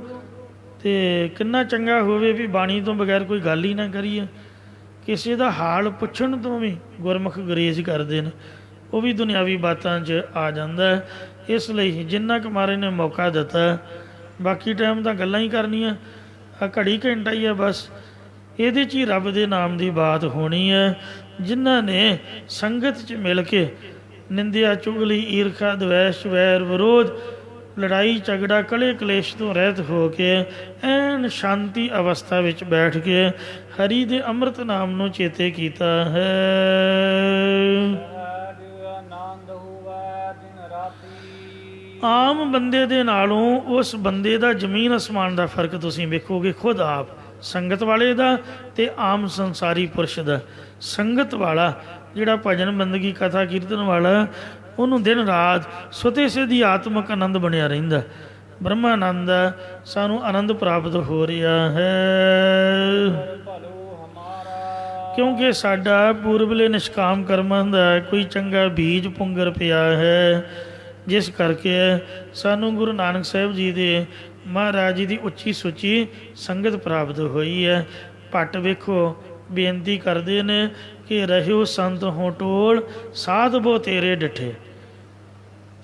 ਅਤੇ ਕਿੰਨਾ ਚੰਗਾ ਹੋਵੇ ਵੀ ਬਾਣੀ ਤੋਂ ਬਗੈਰ ਕੋਈ ਗੱਲ ਹੀ ਨਾ ਕਰੀਏ। ਕਿਸੇ ਦਾ ਹਾਲ ਪੁੱਛਣ ਤੋਂ ਵੀ ਗੁਰਮੁਖ ਗੁਰੇਜ਼ ਕਰਦੇ ਨੇ, ਉਹ ਵੀ ਦੁਨਿਆਵੀ ਬਾਤਾਂ 'ਚ ਆ ਜਾਂਦਾ। ਇਸ ਲਈ ਜਿੰਨਾ ਕੁ ਮਹਾਰਾਜ ਨੇ ਮੌਕਾ ਦਿੱਤਾ, ਬਾਕੀ ਟਾਈਮ ਤਾਂ ਗੱਲਾਂ ਹੀ ਕਰਨੀਆਂ। ਆ ਘੜੀ ਘੰਟਾ ਹੀ ਆ ਬਸ, ਇਹਦੇ 'ਚ ਹੀ ਰੱਬ ਦੇ ਨਾਮ ਦੀ ਬਾਤ ਹੋਣੀ ਹੈ। ਜਿਨ੍ਹਾਂ ਨੇ ਸੰਗਤ 'ਚ ਮਿਲ ਕੇ ਨਿੰਦਿਆ ਚੁਗਲੀ ਈਰਖਾ ਦਵੈਸ਼ ਵੈਰ ਵਿਰੋਧ ਲੜਾਈ ਝਗੜਾ ਕਲੇ ਕਲੇਸ਼ ਤੋਂ ਰਹਿਤ ਹੋ ਕੇ ਐਨ ਸ਼ਾਂਤੀ ਅਵਸਥਾ ਵਿੱਚ ਬੈਠ ਕੇ ਹਰੀ ਦੇ ਅੰਮ੍ਰਿਤ ਨਾਮ ਨੂੰ ਚੇਤੇ ਕੀਤਾ ਹੈ। ਆਨੰਦ ਹੋਵੇ ਦਿਨ ਰਾਤੀ। ਆਮ ਬੰਦੇ ਦੇ ਨਾਲੋਂ ਉਸ ਬੰਦੇ ਦਾ ਜ਼ਮੀਨ ਅਸਮਾਨ ਦਾ ਫਰਕ ਤੁਸੀਂ ਵੇਖੋਗੇ ਖੁਦ ਆਪ, ਸੰਗਤ ਵਾਲੇ ਦਾ ਅਤੇ ਆਮ ਸੰਸਾਰੀ ਪੁਰਸ਼ ਦਾ। ਸੰਗਤ ਵਾਲਾ ਜਿਹੜਾ ਭਜਨ ਬੰਦਗੀ ਕਥਾ ਕੀਰਤਨ ਵਾਲਾ, ਉਹਨੂੰ ਦਿਨ ਰਾਤ ਸੁਤੇ ਸਿੱਧੀ ਆਤਮਿਕ ਆਨੰਦ ਬਣਿਆ ਰਹਿੰਦਾ। ਬ੍ਰਹਮਾਨੰਦ ਹੈ, ਸਾਨੂੰ ਆਨੰਦ ਪ੍ਰਾਪਤ ਹੋ ਰਿਹਾ ਹੈ। ਭਲੋ ਹਮਾਰਾ ਕਿਉਂਕਿ ਸਾਡਾ ਪੂਰਬਲੇ ਨਿਸ਼ਕਾਮ ਕਰਮਾਂ ਦਾ ਕੋਈ ਚੰਗਾ ਬੀਜ ਪੁੰਗਰ ਪਿਆ ਹੈ, ਜਿਸ ਕਰਕੇ ਸਾਨੂੰ ਗੁਰੂ ਨਾਨਕ ਸਾਹਿਬ ਜੀ ਦੇ ਮਹਾਰਾਜ ਜੀ ਦੀ ਉੱਚੀ ਸੁੱਚੀ ਸੰਗਤ ਪ੍ਰਾਪਤ ਹੋਈ ਹੈ। ਭੱਟ ਵੇਖੋ ਬੇਨਤੀ ਕਰਦੇ ਨੇ ਕਿ ਰਹਿਓ ਸੰਤ ਹੋ ਟੋਲ, ਸਾਧ ਬੋ ਤੇਰੇ ਡਿਠੇ।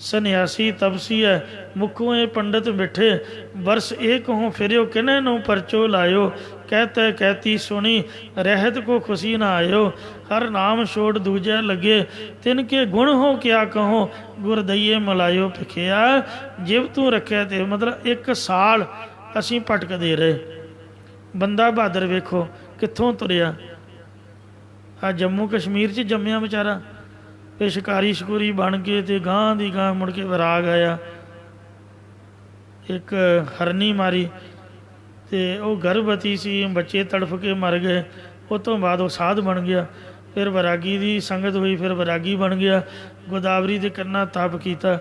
ਸੰਨਿਆਸੀ ਤਪਸੀ ਹੈ ਮੁਖੋਂ ਇਹ ਪੰਡਤ ਬਿਠੇ, ਬਰਸ ਇਹ ਕਹੋ ਫਿਰਿਓ ਕਿਨੇ ਨੂੰ ਪਰਚੋ ਲਾਇਓ। ਕਹਿਤੇ ਕਹਿਤੀ ਸੁਣੀ ਰਹਿਤ ਕੋ ਖੁਸ਼ੀ ਨਾ ਆਇਓ, ਹਰ ਨਾਮ ਛੋੜ ਦੂਜੇ ਲੱਗੇ, ਤਿਨ ਕੇ ਗੁਣ ਹੋ ਕਿਆ ਕਹੋ, ਗੁਰ ਦਈਏ ਮਲਾਇਓ ਭਿਖਿਆ। ਜਿਵ ਤੂੰ ਰੱਖਿਆ ਤੇ ਮਤਲਬ 1 ਸਾਲ ਅਸੀਂ ਭਟਕਦੇ ਰਹੇ। ਬੰਦਾ ਬਹਾਦਰ ਵੇਖੋ ਕਿੱਥੋਂ ਤੁਰਿਆ, ਆ ਜੰਮੂ ਕਸ਼ਮੀਰ 'ਚ ਜੰਮਿਆ ਵਿਚਾਰਾ, ਇਹ ਸ਼ਿਕਾਰੀ ਸ਼ਕੂਰੀ ਬਣ ਕੇ ਤੇ ਗਾਂ ਦੀ ਗਾਂ ਮੁੜ ਕੇ ਵਿਰਾਗ ਆਇਆ, ਇੱਕ ਹਰਨੀ ਮਾਰੀ ਤੇ ਉਹ ਗਰਭਵਤੀ ਸੀ, ਬੱਚੇ ਤੜਫ ਕੇ ਮਰ ਗਏ। ਉਹ ਤੋਂ ਬਾਅਦ ਉਹ ਸਾਧ ਬਣ ਗਿਆ, ਫਿਰ ਵਿਰਾਗੀ ਦੀ ਸੰਗਤ ਹੋਈ, ਫਿਰ ਵਿਰਾਗੀ ਬਣ ਗਿਆ, ਗੋਦਾਵਰੀ ਦੇ ਕੰਨਾਂ ਤਪ ਕੀਤਾ।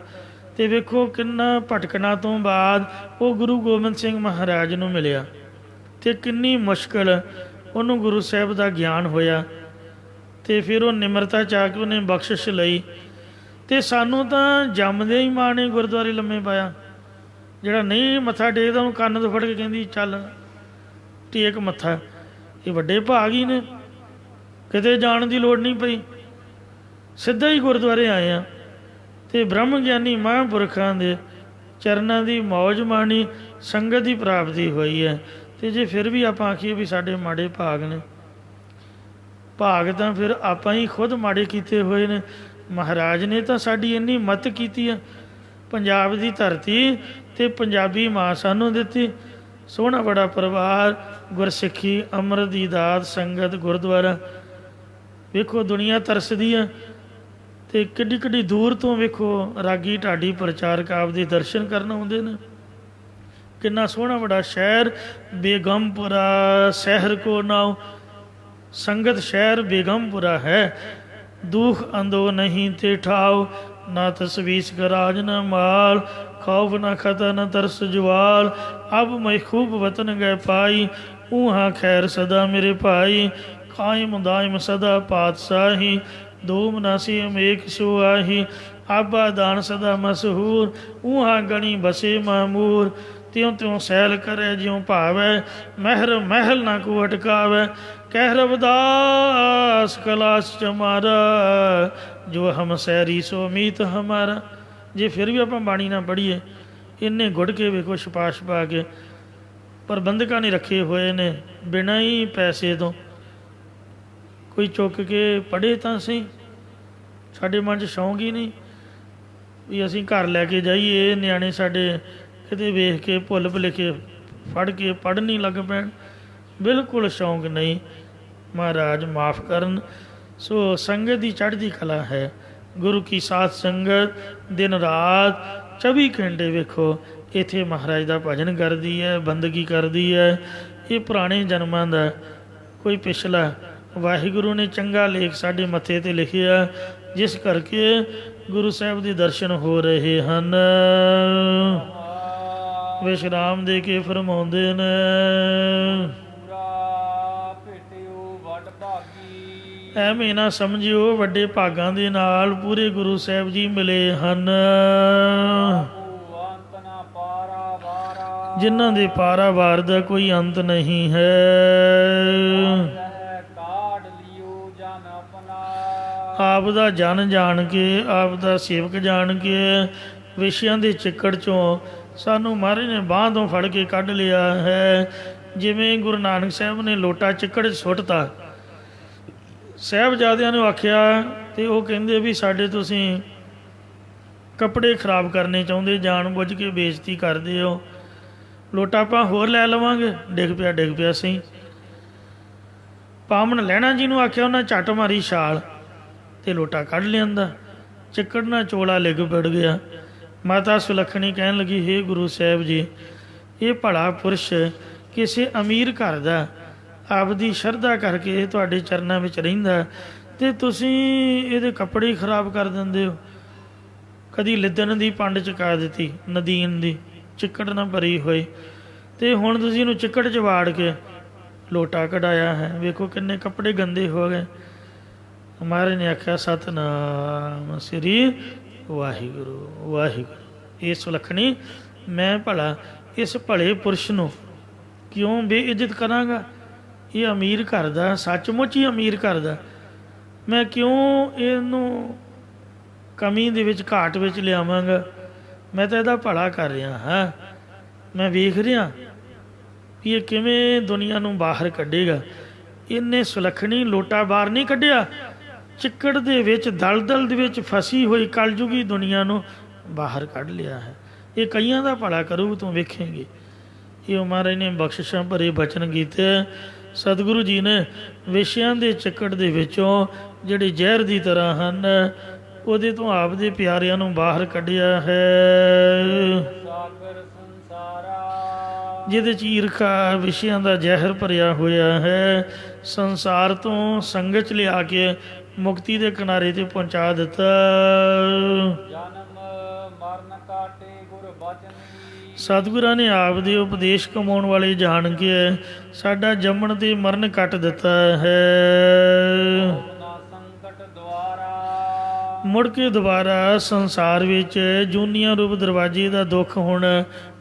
ਤੇ ਵੇਖੋ ਕਿੰਨਾ ਭਟਕਣਾ ਤੋਂ ਬਾਅਦ ਉਹ ਗੁਰੂ ਗੋਬਿੰਦ ਸਿੰਘ ਮਹਾਰਾਜ ਨੂੰ ਮਿਲਿਆ ਤੇ ਕਿੰਨੀ ਮੁਸ਼ਕਿਲ ਉਹਨੂੰ ਗੁਰੂ ਸਾਹਿਬ ਦਾ ਗਿਆਨ ਹੋਇਆ। ਤੇ ਫਿਰ ਉਹ ਨਿਮਰਤਾ ਚਾਹ ਕੇ ਉਹਨੇ ਬਖਸ਼ਿਸ਼ ਲਈ। ਤੇ ਸਾਨੂੰ ਤਾਂ ਜੰਮਦੇ ਹੀ ਮਾਂ ਨੇ ਗੁਰਦੁਆਰੇ ਲੰਮੇ ਪਾਇਆ। ਜਿਹੜਾ ਨਹੀਂ ਮੱਥਾ ਟੇਕਦਾ ਉਹਨੂੰ ਕੰਨ ਤੋਂ ਫੜ ਕੇ ਕਹਿੰਦੀ ਚੱਲ ਟੇਕ ਮੱਥਾ। ਇਹ ਵੱਡੇ ਭਾਗ ਹੀ ਨੇ, ਕਿਤੇ ਜਾਣ ਦੀ ਲੋੜ ਨਹੀਂ ਪਈ, ਸਿੱਧਾ ਹੀ ਗੁਰਦੁਆਰੇ ਆਏ ਆ। ਤੇ ਬ੍ਰਹਮ ਗਿਆਨੀ ਮਹਾਂਪੁਰਖਾਂ ਦੇ ਚਰਨਾਂ ਦੀ ਮੌਜ ਮਾਣੀ, ਸੰਗਤ ਦੀ ਪ੍ਰਾਪਤੀ ਹੋਈ ਹੈ। ਤੇ ਜੇ ਫਿਰ ਵੀ ਆਪਾਂ ਆਖੀਏ ਵੀ ਸਾਡੇ ਮਾੜੇ ਭਾਗ ਨੇ, ਭਾਗ ਤਾਂ ਫਿਰ ਆਪਾਂ ਹੀ ਖੁਦ ਮਾੜੇ ਕੀਤੇ ਹੋਏ ਨੇ। ਮਹਾਰਾਜ ਨੇ ਤਾਂ ਸਾਡੀ ਇੰਨੀ ਮਦਦ ਕੀਤੀ ਆ, ਪੰਜਾਬ ਦੀ ਧਰਤੀ ਤੇ ਪੰਜਾਬੀ ਮਾਂ ਸਾਨੂੰ ਦਿੱਤੀ, ਸੋਹਣਾ ਬੜਾ ਪਰਿਵਾਰ, ਗੁਰਸਿੱਖੀ, ਅੰਮ੍ਰਿਤ ਦੀ ਦਾਤ, ਸੰਗਤ, ਗੁਰਦੁਆਰਾ। ਵੇਖੋ ਦੁਨੀਆ ਤਰਸਦੀ ਆ ਤੇ ਕਿੱਡੀ ਕਿੱਡੀ ਦੂਰ ਤੋਂ ਵੇਖੋ ਰਾਗੀ ਢਾਡੀ ਪ੍ਰਚਾਰਕ ਆਪਦੇ ਦਰਸ਼ਨ ਕਰਨ ਆਉਂਦੇ ਨੇ। ਕਿੰਨਾ ਸੋਹਣਾ ਬੜਾ ਸ਼ਹਿਰ ਬੇਗਮਪੁਰਾ ਸ਼ਹਿਰ ਕੋ ਨਾਉ, ਸੰਗਤ ਸ਼ਹਿਰ ਬੇਗਮਪੁਰਾ ਹੈ। ਦੁਖ ਅੰਦੋ ਨਹੀਂ ਤੇ ਠਾਉ, ਨਾ ਤਸਵੀਸ ਗਰਾਜ न माल, खौफ न खता न तरस जुआल। अब मैं खूब वतन गए पाई, ऊहाँ खैर सदा मेरे भाई। कायम दायम सदा पातशाही, दो मनासी एक सुआही। आबा दान सदा मशहूर, ऊहाँ गणी बसे मामूर। त्यों त्यों सैल करे ज्यों भावै, महर महल ना को अटकावै। कह रविदास कलाश चमारा, ਜੋ ਹਮ ਸੈਰੀ ਸੋ ਮੀਤ ਹਮਾਰਾ। ਜੇ ਫਿਰ ਵੀ ਆਪਾਂ ਬਾਣੀ ਨਾ ਪੜ੍ਹੀਏ, ਇੰਨੇ ਗੁੜ ਕੇ ਵੇਖੋ ਛਪਾ ਛਪਾ ਕੇ ਪ੍ਰਬੰਧਕਾਂ ਨੇ ਰੱਖੇ ਹੋਏ ਨੇ ਬਿਨਾਂ ਹੀ ਪੈਸੇ ਤੋਂ। ਕੋਈ ਚੁੱਕ ਕੇ ਪੜ੍ਹੇ ਤਾਂ ਸਹੀ, ਸਾਡੇ ਮਨ 'ਚ ਸ਼ੌਂਕ ਹੀ ਨਹੀਂ ਵੀ ਅਸੀਂ ਘਰ ਲੈ ਕੇ ਜਾਈਏ, ਨਿਆਣੇ ਸਾਡੇ ਕਿਤੇ ਵੇਖ ਕੇ ਭੁੱਲ ਭੁਲੇਖੇ ਫੜ ਕੇ ਪੜ੍ਹਨ ਹੀ ਲੱਗ ਪੈਣ। ਬਿਲਕੁਲ ਸ਼ੌਂਕ ਨਹੀਂ, ਮਹਾਰਾਜ ਮਾਫ ਕਰਨ। ਸੋ ਸੰਗਤ ਦੀ ਚੜ੍ਹਦੀ ਕਲਾ ਹੈ, ਗੁਰੂ ਕੀ ਸਾਥ ਸੰਗਤ ਦਿਨ ਰਾਤ 24 ਘੰਟੇ ਵੇਖੋ ਇੱਥੇ ਮਹਾਰਾਜ ਦਾ ਭਜਨ ਕਰਦੀ ਹੈ, ਬੰਦਗੀ ਕਰਦੀ ਹੈ। ਇਹ ਪੁਰਾਣੇ ਜਨਮਾਂ ਦਾ ਕੋਈ ਪਿਛਲਾ ਵਾਹਿਗੁਰੂ ਨੇ ਚੰਗਾ ਲੇਖ ਸਾਡੇ ਮੱਥੇ 'ਤੇ ਲਿਖਿਆ, ਜਿਸ ਕਰਕੇ ਗੁਰੂ ਸਾਹਿਬ ਦੇ ਦਰਸ਼ਨ ਹੋ ਰਹੇ ਹਨ। ਵਿਸ਼ਰਾਮ ਦੇ ਕੇ ਫਰਮਾਉਂਦੇ ਨੇ, ਐਵੇਂ ਨਾ ਸਮਝਿਓ ਵੱਡੇ ਭਾਗਾਂ ਦੇ ਨਾਲ ਪੂਰੇ ਗੁਰੂ ਸਾਹਿਬ ਜੀ ਮਿਲੇ ਹਨ, ਜਿਨ੍ਹਾਂ ਦੇ ਪਾਰਾਵਾਰ ਦਾ ਕੋਈ ਅੰਤ ਨਹੀਂ ਹੈ। ਆਪ ਦਾ ਜਨ ਜਾਣ ਕੇ, ਆਪ ਦਾ ਸੇਵਕ ਜਾਣ ਕੇ ਵਿਸ਼ਿਆਂ ਦੇ ਚਿੱਕੜ 'ਚੋਂ ਸਾਨੂੰ ਮਹਾਰਾਜ ਨੇ ਬਾਂਹ ਤੋਂ ਫੜ ਕੇ ਕੱਢ ਲਿਆ ਹੈ। ਜਿਵੇਂ ਗੁਰੂ ਨਾਨਕ ਸਾਹਿਬ ਨੇ ਲੋਟਾ ਚਿੱਕੜ 'ਚ ਸੁੱਟਤਾ, ਸਾਹਿਬਜ਼ਾਦਿਆਂ ਨੂੰ ਆਖਿਆ ਤੇ ਉਹ ਕਹਿੰਦੇ ਵੀ ਸਾਡੇ ਤੁਸੀਂ ਕੱਪੜੇ ਖਰਾਬ ਕਰਨੇ ਚਾਹੁੰਦੇ, ਜਾਣ ਬੁੱਝ ਕੇ ਬੇਇੱਜ਼ਤੀ ਕਰਦੇ ਹੋ, ਲੋਟਾ ਆਪਾਂ ਹੋਰ ਲੈ ਲਵਾਂਗੇ। ਡਿੱਗ ਪਿਆ ਸਹੀ। ਪਾਮਣ ਲਹਿਣਾ ਜੀ ਨੂੰ ਆਖਿਆ, ਉਹਨਾਂ ਝੱਟ ਮਾਰੀ ਛਾਲ ਤੇ ਲੋਟਾ ਕੱਢ ਲਿਆਂਦਾ, ਚਿੱਕੜ ਨਾਲ ਚੋਲਾ ਲਿਗ ਪਿੜ ਗਿਆ। ਮਾਤਾ ਸੁਲੱਖਣੀ ਕਹਿਣ ਲੱਗੀ, ਹੇ ਗੁਰੂ ਸਾਹਿਬ ਜੀ, ਇਹ ਭਲਾ ਪੁਰਸ਼ ਕਿਸੇ ਅਮੀਰ ਘਰ ਦਾ ਆਪਦੀ ਸ਼ਰਧਾ ਕਰਕੇ ਤੁਹਾਡੇ ਚਰਨਾਂ ਵਿੱਚ ਰਹਿੰਦਾ ਅਤੇ ਤੁਸੀਂ ਇਹਦੇ ਕੱਪੜੇ ਹੀ ਖਰਾਬ ਕਰ ਦਿੰਦੇ ਹੋ। ਕਦੀ ਲਿੱਦਣ ਦੀ ਪੰਡ ਚੁਕਾ ਦਿੱਤੀ, ਨਦੀਨ ਦੀ ਚਿੱਕੜ ਨਾ ਭਰੀ ਹੋਈ। ਤੇ ਹੁਣ ਤੁਸੀਂ ਇਹਨੂੰ ਚਿੱਕੜ 'ਚ ਵਾੜ ਕੇ ਲੋਟਾ ਕਢਾਇਆ ਹੈ, ਵੇਖੋ ਕਿੰਨੇ ਕੱਪੜੇ ਗੰਦੇ ਹੋ ਗਏ। ਮਹਾਰਾਜ ਨੇ ਆਖਿਆ ਸਤਿਨਾਮ ਸ੍ਰੀ ਵਾਹਿਗੁਰੂ ਵਾਹਿਗੁਰੂ। ਇਹ ਸੁਲੱਖਣੀ ਮੈਂ ਭਲਾ ਇਸ ਭਲੇ ਪੁਰਸ਼ ਨੂੰ ਕਿਉਂ ਬੇਇੱਜ਼ਤ ਕਰਾਂਗਾ? ਇਹ ਅਮੀਰ ਘਰ ਦਾ, ਸੱਚਮੁੱਚ ਹੀ ਅਮੀਰ ਘਰ ਦਾ, ਮੈਂ ਕਿਉਂ ਇਹਨੂੰ ਕਮੀ ਦੇ ਵਿੱਚ, ਘਾਟ ਵਿੱਚ ਲਿਆਵਾਂਗਾ? ਮੈਂ ਤਾਂ ਇਹਦਾ ਭਲਾ ਕਰ ਰਿਹਾ ਹਾਂ। ਮੈਂ ਵੇਖ ਰਿਹਾ ਵੀ ਇਹ ਕਿਵੇਂ ਦੁਨੀਆ ਨੂੰ ਬਾਹਰ ਕੱਢੇਗਾ। ਇਹਨੇ ਸੁਲੱਖਣੀ ਲੋਟਾ ਬਾਹਰ ਨਹੀਂ ਕੱਢਿਆ, ਚਿੱਕੜ ਦੇ ਵਿੱਚ, ਦਲਦਲ ਦੇ ਵਿੱਚ ਫਸੀ ਹੋਈ ਕਲਯੁਗੀ ਦੁਨੀਆ ਨੂੰ ਬਾਹਰ ਕੱਢ ਲਿਆ ਹੈ। ਇਹ ਕਈਆਂ ਦਾ ਭਲਾ ਕਰੂ, ਤੂੰ ਵੇਖੇਂਗੇ। ਇਹ ਮਹਾਰਾਜ ਨੇ ਬਖਸ਼ਿਸ਼ਾਂ ਭਰੇ ਬਚਨ ਕੀਤੇ। ਸਤਿਗੁਰੂ ਜੀ ਨੇ ਵਿਸ਼ਿਆਂ ਦੇ ਚਿੱਕੜ ਦੇ ਵਿੱਚੋਂ ਜਿਹੜੇ ਜ਼ਹਿਰ ਦੀ ਤਰ੍ਹਾਂ ਹਨ, ਉਹਦੇ ਤੋਂ ਆਪ ਦੇ ਪਿਆਰਿਆਂ ਨੂੰ ਬਾਹਰ ਕੱਢਿਆ ਹੈ। ਜਿਹਦੇ 'ਚ ਈਰਖਾ ਵਿਸ਼ਿਆਂ ਦਾ ਜ਼ਹਿਰ ਭਰਿਆ ਹੋਇਆ ਹੈ, ਸੰਸਾਰ ਤੋਂ ਸੰਗਤ 'ਚ ਲਿਆ ਕੇ ਮੁਕਤੀ ਦੇ ਕਿਨਾਰੇ 'ਤੇ ਪਹੁੰਚਾ ਦਿੱਤਾ। ਸਤਿਗੁਰਾਂ ਨੇ ਆਪ ਦੇ ਉਪਦੇਸ਼ ਕਮਾਉਣ ਵਾਲੇ ਜਾਣ ਕੇ ਸਾਡਾ ਜੰਮਣ ਤੇ ਮਰਨ ਕੱਟ ਦਿੱਤਾ ਹੈ। ਮੁੜ ਕੇ ਦੁਬਾਰਾ ਸੰਸਾਰ ਵਿੱਚ ਜੂਨੀਆਂ ਰੂਪ ਦਰਵਾਜ਼ੇ ਦਾ ਦੁੱਖ ਹੁਣ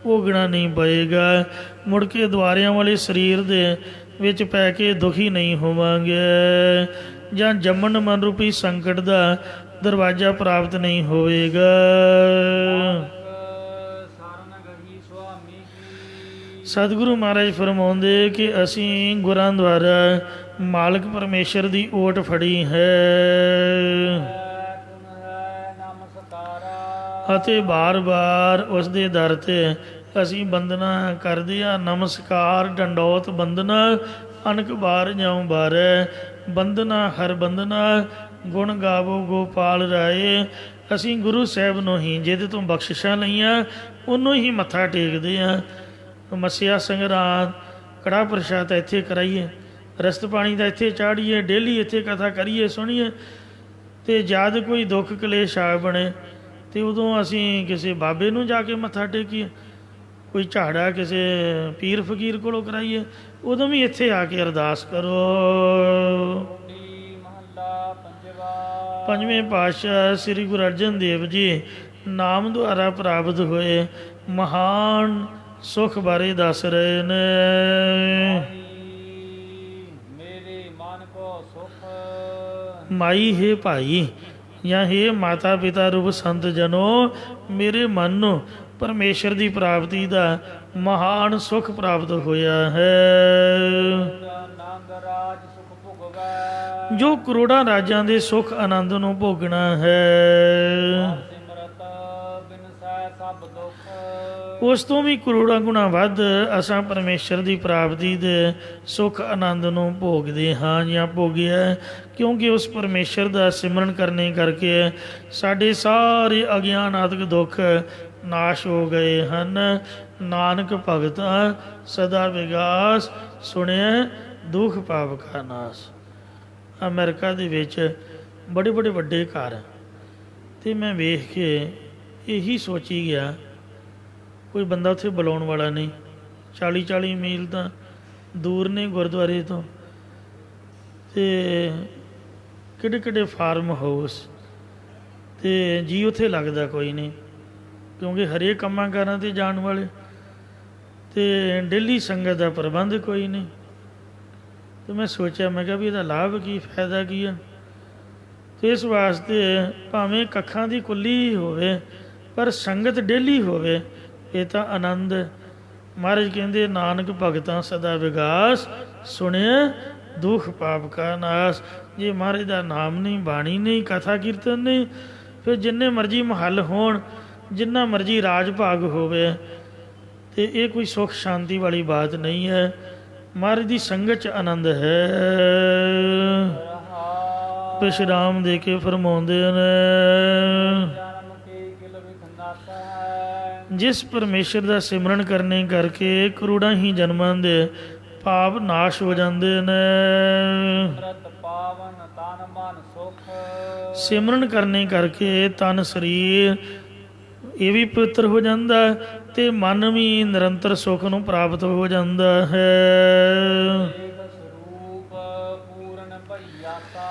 ਭੋਗਣਾ ਨਹੀਂ ਪਏਗਾ। ਮੁੜ ਕੇ ਦੁਆਰਿਆਂ ਵਾਲੇ ਸਰੀਰ ਦੇ ਵਿੱਚ ਪੈ ਕੇ ਦੁਖੀ ਨਹੀਂ ਹੋਵਾਂਗੇ, ਜਾਂ ਜੰਮਣ ਮਨ ਰੂਪੀ ਸੰਕਟ ਦਾ ਦਰਵਾਜ਼ਾ ਪ੍ਰਾਪਤ ਨਹੀਂ ਹੋਵੇਗਾ। ਸਤਿਗੁਰੂ ਮਹਾਰਾਜ ਫਰਮਾਉਂਦੇ ਕਿ ਅਸੀਂ ਗੁਰਾਂ ਦੁਆਰਾ ਮਾਲਕ ਪਰਮੇਸ਼ਰ ਦੀ ਓਟ ਫੜੀ ਹੈ ਅਤੇ ਬਾਰ-ਬਾਰ ਉਸ ਦੇ ਦਰ 'ਤੇ ਅਸੀਂ ਬੰਦਨਾ ਕਰਦੇ ਹਾਂ। ਨਮਸਕਾਰ ਡੰਡੋਤ ਬੰਦਨਾ ਅਨਕ ਬਾਰ ਜਾਉ ਬਾਰੈ, ਬੰਦਨਾ ਹਰ ਬੰਦਨਾ ਗੁਣ ਗਾਵੋ ਗੋਪਾਲ ਰਾਏ। ਅਸੀਂ ਗੁਰੂ ਸਾਹਿਬ ਨੂੰ ਹੀ, ਜਿਹਦੇ ਤੋਂ ਬਖਸ਼ਿਸ਼ਾਂ ਲਈਆਂ, ਉਹਨੂੰ ਹੀ ਮੱਥਾ ਟੇਕਦੇ ਹਾਂ। ਮੱਸਿਆ ਸੰਗਰਾਂਦ, ਕੜਾ ਪ੍ਰਸ਼ਾਦ ਇੱਥੇ ਕਰਾਈਏ, ਰਸਤ ਪਾਣੀ ਦਾ ਇੱਥੇ ਚਾੜੀਏ, ਡੇਲੀ ਇੱਥੇ ਕਥਾ ਕਰੀਏ, ਸੁਣੀਏ। ਅਤੇ ਜਦ ਕੋਈ ਦੁੱਖ ਕਲੇਸ਼ ਆ ਬਣੇ ਅਤੇ ਉਦੋਂ ਅਸੀਂ ਕਿਸੇ ਬਾਬੇ ਨੂੰ ਜਾ ਕੇ ਮੱਥਾ ਟੇਕੀਏ, ਕੋਈ ਝਾੜਾ ਕਿਸੇ ਪੀਰ ਫਕੀਰ ਕੋਲੋਂ ਕਰਾਈਏ, ਉਦੋਂ ਵੀ ਇੱਥੇ ਆ ਕੇ ਅਰਦਾਸ ਕਰੋ। ਪੰਜਵੇਂ ਪਾਤਸ਼ਾਹ ਸ੍ਰੀ ਗੁਰੂ ਅਰਜਨ ਦੇਵ ਜੀ ਨਾਮ ਦੁਆਰਾ ਪ੍ਰਾਪਤ ਹੋਏ ਮਹਾਨ ਸੁਖ ਬਾਰੇ ਦੱਸ ਰਹੇ ਨੇ। ਮਾਈ ਹੈ ਭਾਈ ਜਾਂ ਹੇ ਮਾਤਾ ਪਿਤਾ ਰੂਪ ਸੰਤ ਜਨੋ, ਮੇਰੇ ਮਨ ਨੂੰ ਪਰਮੇਸ਼ਰ ਦੀ ਪ੍ਰਾਪਤੀ ਦਾ ਮਹਾਨ ਸੁਖ ਪ੍ਰਾਪਤ ਹੋਇਆ ਹੈ। ਜੋ ਕਰੋੜਾਂ ਰਾਜਾਂ ਦੇ ਸੁਖ ਆਨੰਦ ਨੂੰ ਭੋਗਣਾ ਹੈ, ਉਸ ਤੋਂ ਵੀ ਕਰੋੜਾਂ ਗੁਣਾ ਵੱਧ ਅਸਾਂ ਪਰਮੇਸ਼ਰ ਦੀ ਪ੍ਰਾਪਤੀ ਦੇ ਸੁੱਖ ਆਨੰਦ ਨੂੰ ਭੋਗਦੇ ਹਾਂ ਜਾਂ ਭੋਗਿਆ, ਕਿਉਂਕਿ ਉਸ ਪਰਮੇਸ਼ਰ ਦਾ ਸਿਮਰਨ ਕਰਨੇ ਕਰਕੇ ਸਾਡੇ ਸਾਰੇ ਅਗਿਆਨ ਆਦਿਕ ਦੁੱਖ ਨਾਸ਼ ਹੋ ਗਏ ਹਨ। ਨਾਨਕ ਭਗਤਾਂ ਸਦਾ ਵਿਗਾਸ, ਸੁਣਿਆ ਦੁੱਖ ਪਾਪ ਕਾ ਨਾਸ। ਅਮਰੀਕਾ ਦੇ ਵਿੱਚ ਬੜੇ ਬੜੇ ਵੱਡੇ ਘਰ, ਅਤੇ ਮੈਂ ਵੇਖ ਕੇ ਇਹੀ ਸੋਚੀ ਗਿਆ, ਕੋਈ ਬੰਦਾ ਉੱਥੇ ਬੁਲਾਉਣ ਵਾਲਾ ਨਹੀਂ। 40-40 ਮੀਲ ਤਾਂ ਦੂਰ ਨੇ ਗੁਰਦੁਆਰੇ ਤੋਂ, ਅਤੇ ਕਿਹੜੇ ਕਿਹੜੇ ਫਾਰਮ ਹਾਊਸ, ਅਤੇ ਜੀ ਉੱਥੇ ਲੱਗਦਾ ਕੋਈ ਨਹੀਂ, ਕਿਉਂਕਿ ਹਰੇਕ ਕੰਮਾਂ ਕਾਰਾਂ 'ਤੇ ਜਾਣ ਵਾਲੇ, ਅਤੇ ਡੇਲੀ ਸੰਗਤ ਦਾ ਪ੍ਰਬੰਧ ਕੋਈ ਨਹੀਂ। ਅਤੇ ਮੈਂ ਸੋਚਿਆ, ਮੈਂ ਕਿਹਾ ਵੀ ਇਹਦਾ ਲਾਭ ਕੀ, ਫਾਇਦਾ ਕੀ ਆ। ਅਤੇ ਇਸ ਵਾਸਤੇ ਭਾਵੇਂ ਕੱਖਾਂ ਦੀ ਕੁੱਲੀ ਹੋਵੇ ਪਰ ਸੰਗਤ ਡੇਲੀ ਹੋਵੇ, ਇਹ ਤਾਂ ਆਨੰਦ। ਮਹਾਰਾਜ ਕਹਿੰਦੇ ਨਾਨਕ ਭਗਤਾਂ ਸਦਾ ਵਿਗਾਸ, ਸੁਣਿਆ ਦੁੱਖ ਪਾਪ ਕਾ ਨਾਸ। ਜੇ ਮਹਾਰਾਜ ਦਾ ਨਾਮ ਨਹੀਂ, ਬਾਣੀ ਨਹੀਂ, ਕਥਾ ਕੀਰਤਨ ਨਹੀਂ, ਫਿਰ ਜਿੰਨੇ ਮਰਜ਼ੀ ਮਹੱਲ ਹੋਣ, ਜਿੰਨਾ ਮਰਜ਼ੀ ਰਾਜ ਭਾਗ ਹੋਵੇ, ਅਤੇ ਇਹ ਕੋਈ ਸੁੱਖ ਸ਼ਾਂਤੀ ਵਾਲੀ ਬਾਤ ਨਹੀਂ ਹੈ। ਮਹਾਰਾਜ ਦੀ ਸੰਗਤ 'ਚ ਆਨੰਦ ਹੈ। ਵਿਸ਼ਰਾਮ ਦੇ ਕੇ ਫਰਮਾਉਂਦੇ ਨੇ, ਜਿਸ ਪਰਮੇਸ਼ਰ ਦਾ ਸਿਮਰਨ ਕਰਨੇ ਕਰਕੇ ਕਰੋੜਾਂ ਹੀ ਜਨਮਾਂ ਦੇ ਪਾਪ ਨਾਸ਼ ਹੋ ਜਾਂਦੇ ਨੇ। ਸਿਮਰਨ ਕਰਨੇ ਕਰਕੇ ਤਨ ਸਰੀਰ ਇਹ ਵੀ ਪਵਿੱਤਰ ਹੋ ਜਾਂਦਾ ਤੇ ਮਨ ਵੀ ਨਿਰੰਤਰ ਸੁੱਖ ਨੂੰ ਪ੍ਰਾਪਤ ਹੋ ਜਾਂਦਾ ਹੈ। ਦੇਖ ਸਰੂਪ ਪੂਰਨ ਭਈਆਸਾ।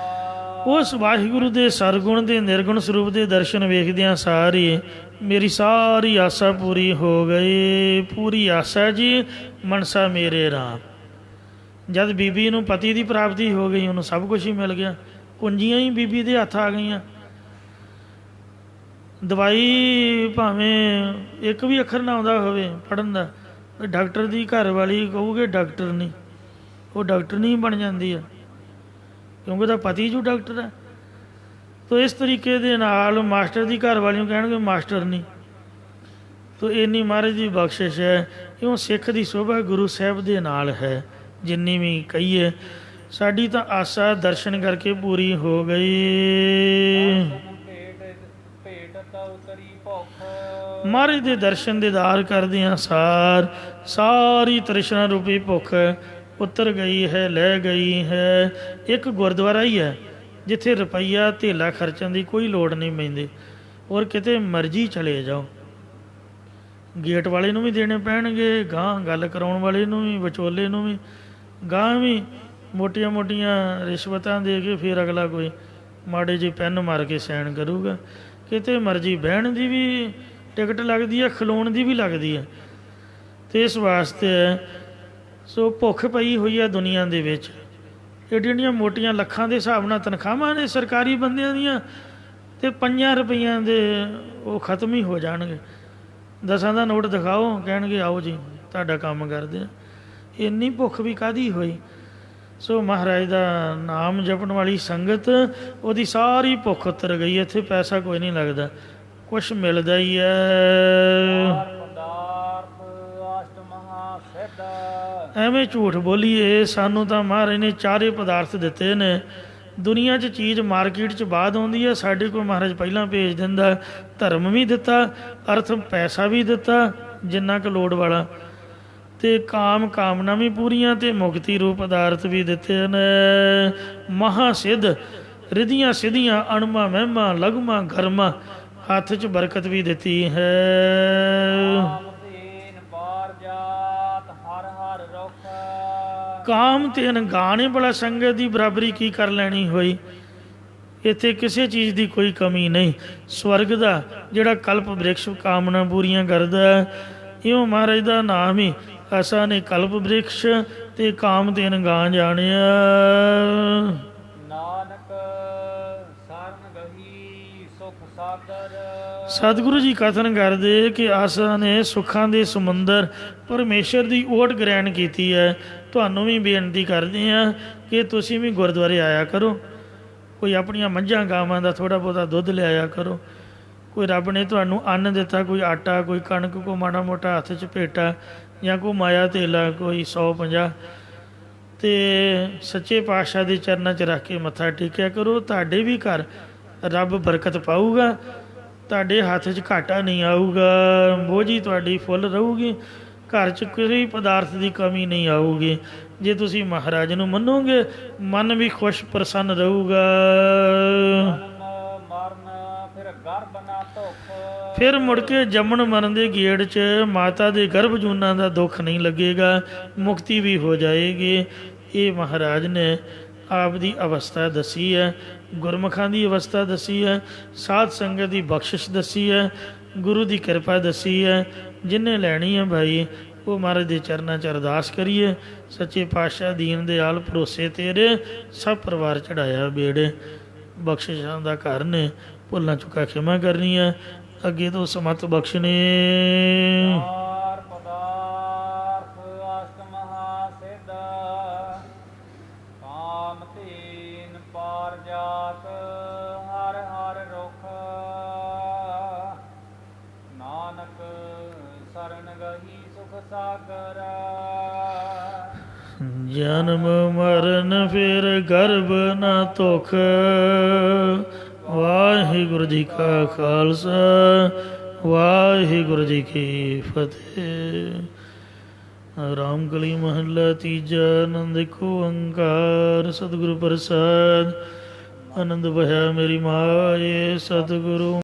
ਉਸ ਵਾਹਿਗੁਰੂ ਦੇ ਸਰਗੁਣ ਦੇ ਨਿਰਗੁਣ ਸਰੂਪ ਦੇ ਦਰਸ਼ਨ ਵੇਖਦਿਆਂ ਸਾਰੇ ਮੇਰੀ ਸਾਰੀ ਆਸਾ ਪੂਰੀ ਹੋ ਗਈ। ਪੂਰੀ ਆਸਾ ਜੀ ਮਨਸਾ ਮੇਰੇ ਰਾਮ। ਜਦ ਬੀਬੀ ਨੂੰ ਪਤੀ ਦੀ ਪ੍ਰਾਪਤੀ ਹੋ ਗਈ, ਉਹਨੂੰ ਸਭ ਕੁਝ ਹੀ ਮਿਲ ਗਿਆ, ਕੁੰਜੀਆਂ ਹੀ ਬੀਬੀ ਦੇ ਹੱਥ ਆ ਗਈਆਂ। ਦਵਾਈ ਭਾਵੇਂ ਇੱਕ ਵੀ ਅੱਖਰ ਨਾ ਆਉਂਦਾ ਹੋਵੇ ਪੜ੍ਹਨ ਦਾ, ਡਾਕਟਰ ਦੀ ਘਰ ਵਾਲੀ ਕਹੂਗੇ ਡਾਕਟਰ ਨਹੀਂ, ਉਹ ਡਾਕਟਰ ਨਹੀਂ ਬਣ ਜਾਂਦੀ ਹੈ, ਕਿਉਂਕਿ ਉਹਦਾ ਪਤੀ ਜੋ ਡਾਕਟਰ ਹੈ। ਤੋ ਇਸ ਤਰੀਕੇ ਦੇ ਨਾਲ ਮਾਸਟਰ ਦੀ ਘਰ ਵਾਲੀ ਨੂੰ ਕਹਿਣਗੇ ਮਾਸਟਰ ਨਹੀਂ। ਤੋ ਇੰਨੀ ਮਹਾਰਾਜ ਦੀ ਬਖਸ਼ਿਸ਼ ਹੈ। ਇਉਂ ਸਿੱਖ ਦੀ ਸ਼ੋਭਾ ਗੁਰੂ ਸਾਹਿਬ ਦੇ ਨਾਲ ਹੈ। ਜਿੰਨੀ ਵੀ ਕਹੀਏ, ਸਾਡੀ ਤਾਂ ਆਸਾ ਦਰਸ਼ਨ ਕਰਕੇ ਪੂਰੀ ਹੋ ਗਈ। ਮਹਾਰਾਜ ਦੇ ਦਰਸ਼ਨ ਦੀਦਾਰ ਕਰਦਿਆਂ ਸਾਰ ਸਾਰੀ ਤ੍ਰਿਸ਼ਨਾ ਰੂਪੀ ਭੁੱਖ ਉਤਰ ਗਈ ਹੈ, ਲੈ ਗਈ ਹੈ। ਇੱਕ ਗੁਰਦੁਆਰਾ ਹੀ ਹੈ ਜਿੱਥੇ ਰੁਪਈਆ ਧੇਲਾ ਖਰਚਣ ਦੀ ਕੋਈ ਲੋੜ ਨਹੀਂ ਪੈਂਦੀ, ਔਰ ਕਿਤੇ ਮਰਜ਼ੀ ਚਲੇ ਜਾਓ। ਗੇਟ ਵਾਲੇ ਨੂੰ ਵੀ ਦੇਣੇ ਪੈਣਗੇ, ਗਾਂਹ ਗੱਲ ਕਰਾਉਣ ਵਾਲੇ ਨੂੰ ਵੀ, ਵਿਚੋਲੇ ਨੂੰ ਵੀ, ਗਾਂਹ ਵੀ ਮੋਟੀਆਂ ਮੋਟੀਆਂ ਰਿਸ਼ਵਤਾਂ ਦੇ ਕੇ ਫਿਰ ਅਗਲਾ ਕੋਈ ਮਾੜੇ ਜਿਹੇ ਪੈਨ ਮਾਰ ਕੇ ਸਾਈਨ ਕਰੂਗਾ। ਕਿਤੇ ਮਰਜ਼ੀ ਬਹਿਣ ਦੀ ਵੀ ਟਿਕਟ ਲੱਗਦੀ ਹੈ, ਖਲੋਣ ਦੀ ਵੀ ਲੱਗਦੀ ਹੈ। ਅਤੇ ਇਸ ਵਾਸਤੇ ਸੋ ਭੁੱਖ ਪਈ ਹੋਈ ਹੈ ਦੁਨੀਆ ਦੇ ਵਿੱਚ। ਐਡੀਆਂ ਮੋਟੀਆਂ ਲੱਖਾਂ ਦੇ ਹਿਸਾਬ ਨਾਲ ਤਨਖਾਹਾਂ ਨੇ ਸਰਕਾਰੀ ਬੰਦਿਆਂ ਦੀਆਂ, ਅਤੇ 5 ਰੁਪਈਆਂ ਦੇ ਉਹ ਖਤਮ ਹੀ ਹੋ ਜਾਣਗੇ। 10 ਦਾ ਨੋਟ ਦਿਖਾਓ, ਕਹਿਣਗੇ ਆਓ ਜੀ ਤੁਹਾਡਾ ਕੰਮ ਕਰਦੇ ਆ। ਇੰਨੀ ਭੁੱਖ ਵੀ ਕਾਹਦੀ ਹੋਈ। ਸੋ ਮਹਾਰਾਜ ਦਾ ਨਾਮ ਜਪਣ ਵਾਲੀ ਸੰਗਤ, ਉਹਦੀ ਸਾਰੀ ਭੁੱਖ ਉਤਰ ਗਈ। ਇੱਥੇ ਪੈਸਾ ਕੋਈ ਨਹੀਂ ਲੱਗਦਾ, ਕੁਛ ਮਿਲਦਾ ਹੀ ਹੈ। ਐਵੇਂ ਝੂਠ ਬੋਲੀਏ, ਸਾਨੂੰ ਤਾਂ ਮਹਾਰਾਜ ਨੇ ਚਾਰੇ ਪਦਾਰਥ ਦਿੱਤੇ ਨੇ। ਦੁਨੀਆ 'ਚ ਚੀਜ਼ ਮਾਰਕੀਟ 'ਚ ਬਾਅਦ ਆਉਂਦੀ ਹੈ, ਸਾਡੇ ਕੋਲ ਮਹਾਰਾਜ ਪਹਿਲਾਂ ਭੇਜ ਦਿੰਦਾ। ਧਰਮ ਵੀ ਦਿੱਤਾ, ਅਰਥ ਪੈਸਾ ਵੀ ਦਿੱਤਾ ਜਿੰਨਾ ਕੁ ਲੋੜ ਵਾਲਾ, ਅਤੇ ਕਾਮਨਾ ਵੀ ਪੂਰੀਆਂ, ਅਤੇ ਮੁਕਤੀ ਰੂਪ ਪਦਾਰਥ ਵੀ ਦਿੱਤੇ ਨੇ। ਮਹਾ ਸਿੱਧ ਰਿਧੀਆਂ ਸਿੱਧੀਆਂ ਅਣਮਾ ਮਹਿਮਾ ਲਗਮਾ ਗਰਮਾ, ਹੱਥ 'ਚ ਬਰਕਤ ਵੀ ਦਿੱਤੀ ਹੈ। ਕਾਮ ਤੇਨ ਗਾਣੇ ਬੜਾ ਸੰਗਤ ਦੀ ਬਰਾਬਰੀ ਕੀ ਕਰ ਲੈਣੀ ਹੋਈ। ਇੱਥੇ ਕਿਸੇ ਚੀਜ਼ ਦੀ ਕੋਈ ਕਮੀ ਨਹੀਂ। ਸਵਰਗ ਦਾ ਜਿਹੜਾ ਕਲਪ ਬ੍ਰਿਕਸ਼ ਕਾਮਨਾ ਪੂਰੀਆਂ ਕਰਦਾ, ਇਉਂ ਮਹਾਰਾਜ ਦਾ ਨਾਮ ਹੀ ਆਸਾ ਨੇ ਕਲਪ ਬ੍ਰਿਕਸ਼ ਤੇ ਕਾਮ ਤੇਨ ਗਾਂ ਜਾਣਿਆ। ਨਾਨਕ ਸਰਨ ਗਹੀ ਸੁਖ ਸਾਗਰ। ਸਤਿਗੁਰੂ ਜੀ ਕਥਨ ਕਰਦੇ ਕਿ ਆਸਾ ਨੇ ਸੁੱਖਾਂ ਦੇ ਸਮੁੰਦਰ ਪਰਮੇਸ਼ਰ ਦੀ ਓਟ ਗ੍ਰਹਿਣ ਕੀਤੀ ਹੈ। ਤੁਹਾਨੂੰ ਵੀ ਬੇਨਤੀ ਕਰਦੇ ਹਾਂ ਕਿ ਤੁਸੀਂ ਵੀ ਗੁਰਦੁਆਰੇ ਆਇਆ ਕਰੋ। ਕੋਈ ਆਪਣੀਆਂ ਮੱਝਾਂ ਗਾਵਾਂ ਦਾ ਥੋੜ੍ਹਾ ਬਹੁਤਾ ਦੁੱਧ ਲਿਆਇਆ ਕਰੋ। ਕੋਈ ਰੱਬ ਨੇ ਤੁਹਾਨੂੰ ਅੰਨ ਦਿੱਤਾ, ਕੋਈ ਆਟਾ, ਕੋਈ ਕਣਕ, ਕੋਈ ਮਾੜਾ ਮੋਟਾ ਹੱਥ 'ਚ ਭੇਟਾ, ਜਾਂ ਕੋਈ ਮਾਇਆ ਧੇਲਾ, ਕੋਈ 150, ਅਤੇ ਸੱਚੇ ਪਾਤਸ਼ਾਹ ਦੇ ਚਰਨਾਂ 'ਚ ਰੱਖ ਕੇ ਮੱਥਾ ਟੇਕਿਆ ਕਰੋ। ਤੁਹਾਡੇ ਵੀ ਘਰ ਰੱਬ ਬਰਕਤ ਪਾਊਗਾ, ਤੁਹਾਡੇ ਹੱਥ 'ਚ ਘਾਟਾ ਨਹੀਂ ਆਊਗਾ, ਬੋਝੀ ਤੁਹਾਡੀ ਫੁੱਲ ਰਹੂਗੀ, ਘਰ 'ਚ ਕਿਸੇ ਪਦਾਰਥ ਦੀ ਕਮੀ ਨਹੀਂ ਆਊਗੀ। ਜੇ ਤੁਸੀਂ ਮਹਾਰਾਜ ਨੂੰ ਮੰਨੋਗੇ, ਮਨ ਵੀ ਖੁਸ਼ ਪ੍ਰਸੰਨ ਰਹੂਗਾ। ਫਿਰ ਮੁੜ ਕੇ ਜੰਮਣ ਮਰਨ ਦੇ ਗੇੜ 'ਚ ਮਾਤਾ ਦੇ ਗਰਭ ਜੂਨਾਂ ਦਾ ਦੁੱਖ ਨਹੀਂ ਲੱਗੇਗਾ, ਮੁਕਤੀ ਵੀ ਹੋ ਜਾਏਗੀ। ਇਹ ਮਹਾਰਾਜ ਨੇ ਆਪ ਦੀ ਅਵਸਥਾ ਦੱਸੀ ਹੈ, ਗੁਰਮੁਖਾਂ ਦੀ ਅਵਸਥਾ ਦੱਸੀ ਹੈ, ਸਾਧ ਸੰਗਤ ਦੀ ਬਖਸ਼ਿਸ਼ ਦੱਸੀ ਹੈ, ਗੁਰੂ ਦੀ ਕਿਰਪਾ ਦੱਸੀ ਹੈ। ਜਿਹਨੇ ਲੈਣੀ ਹੈ ਭਾਈ, ਉਹ ਮਹਾਰਾਜ ਦੇ ਚਰਨਾਂ 'ਚ ਅਰਦਾਸ ਕਰੀਏ। ਸੱਚੇ ਪਾਤਸ਼ਾਹ ਦੀਨ ਦਿਆਲ ਭਰੋਸੇ ਤੇਰੇ, ਸਭ ਪਰਿਵਾਰ ਚੜ੍ਹਾਇਆ ਬੇੜੇ। ਬਖਸ਼ਿਸ਼ਾਂ ਦਾ ਘਰ ਨੇ, ਭੁੱਲਾਂ ਚੁੱਕਾ ਖਿਮਾ ਕਰਨੀ ਹੈ, ਅੱਗੇ ਤੋਂ ਸਮਤ ਬਖਸ਼ਣੇ। ਜਨਮ ਮਰਨ ਫਿਰ ਗਰਭ ਨਾ ਧੁਖ। ਵਾਹਿਗੁਰੂ ਜੀ ਕਾ ਖਾਲਸਾ, ਵਾਹਿਗੁਰੂ ਜੀ ਕੀ ਫਤਿਹ। ਰਾਮਕਲੀ ਮਹੱਲਾ ਤੀਜਾ। ਆਨੰਦ ਇੱਕ ਓੰਕਾਰ ਸਤਿਗੁਰੂ ਪ੍ਰਸਾਦ। ਆਨੰਦ ਬਹਿਆ ਮੇਰੀ ਮਾਏ ਸਤਿਗੁਰੂ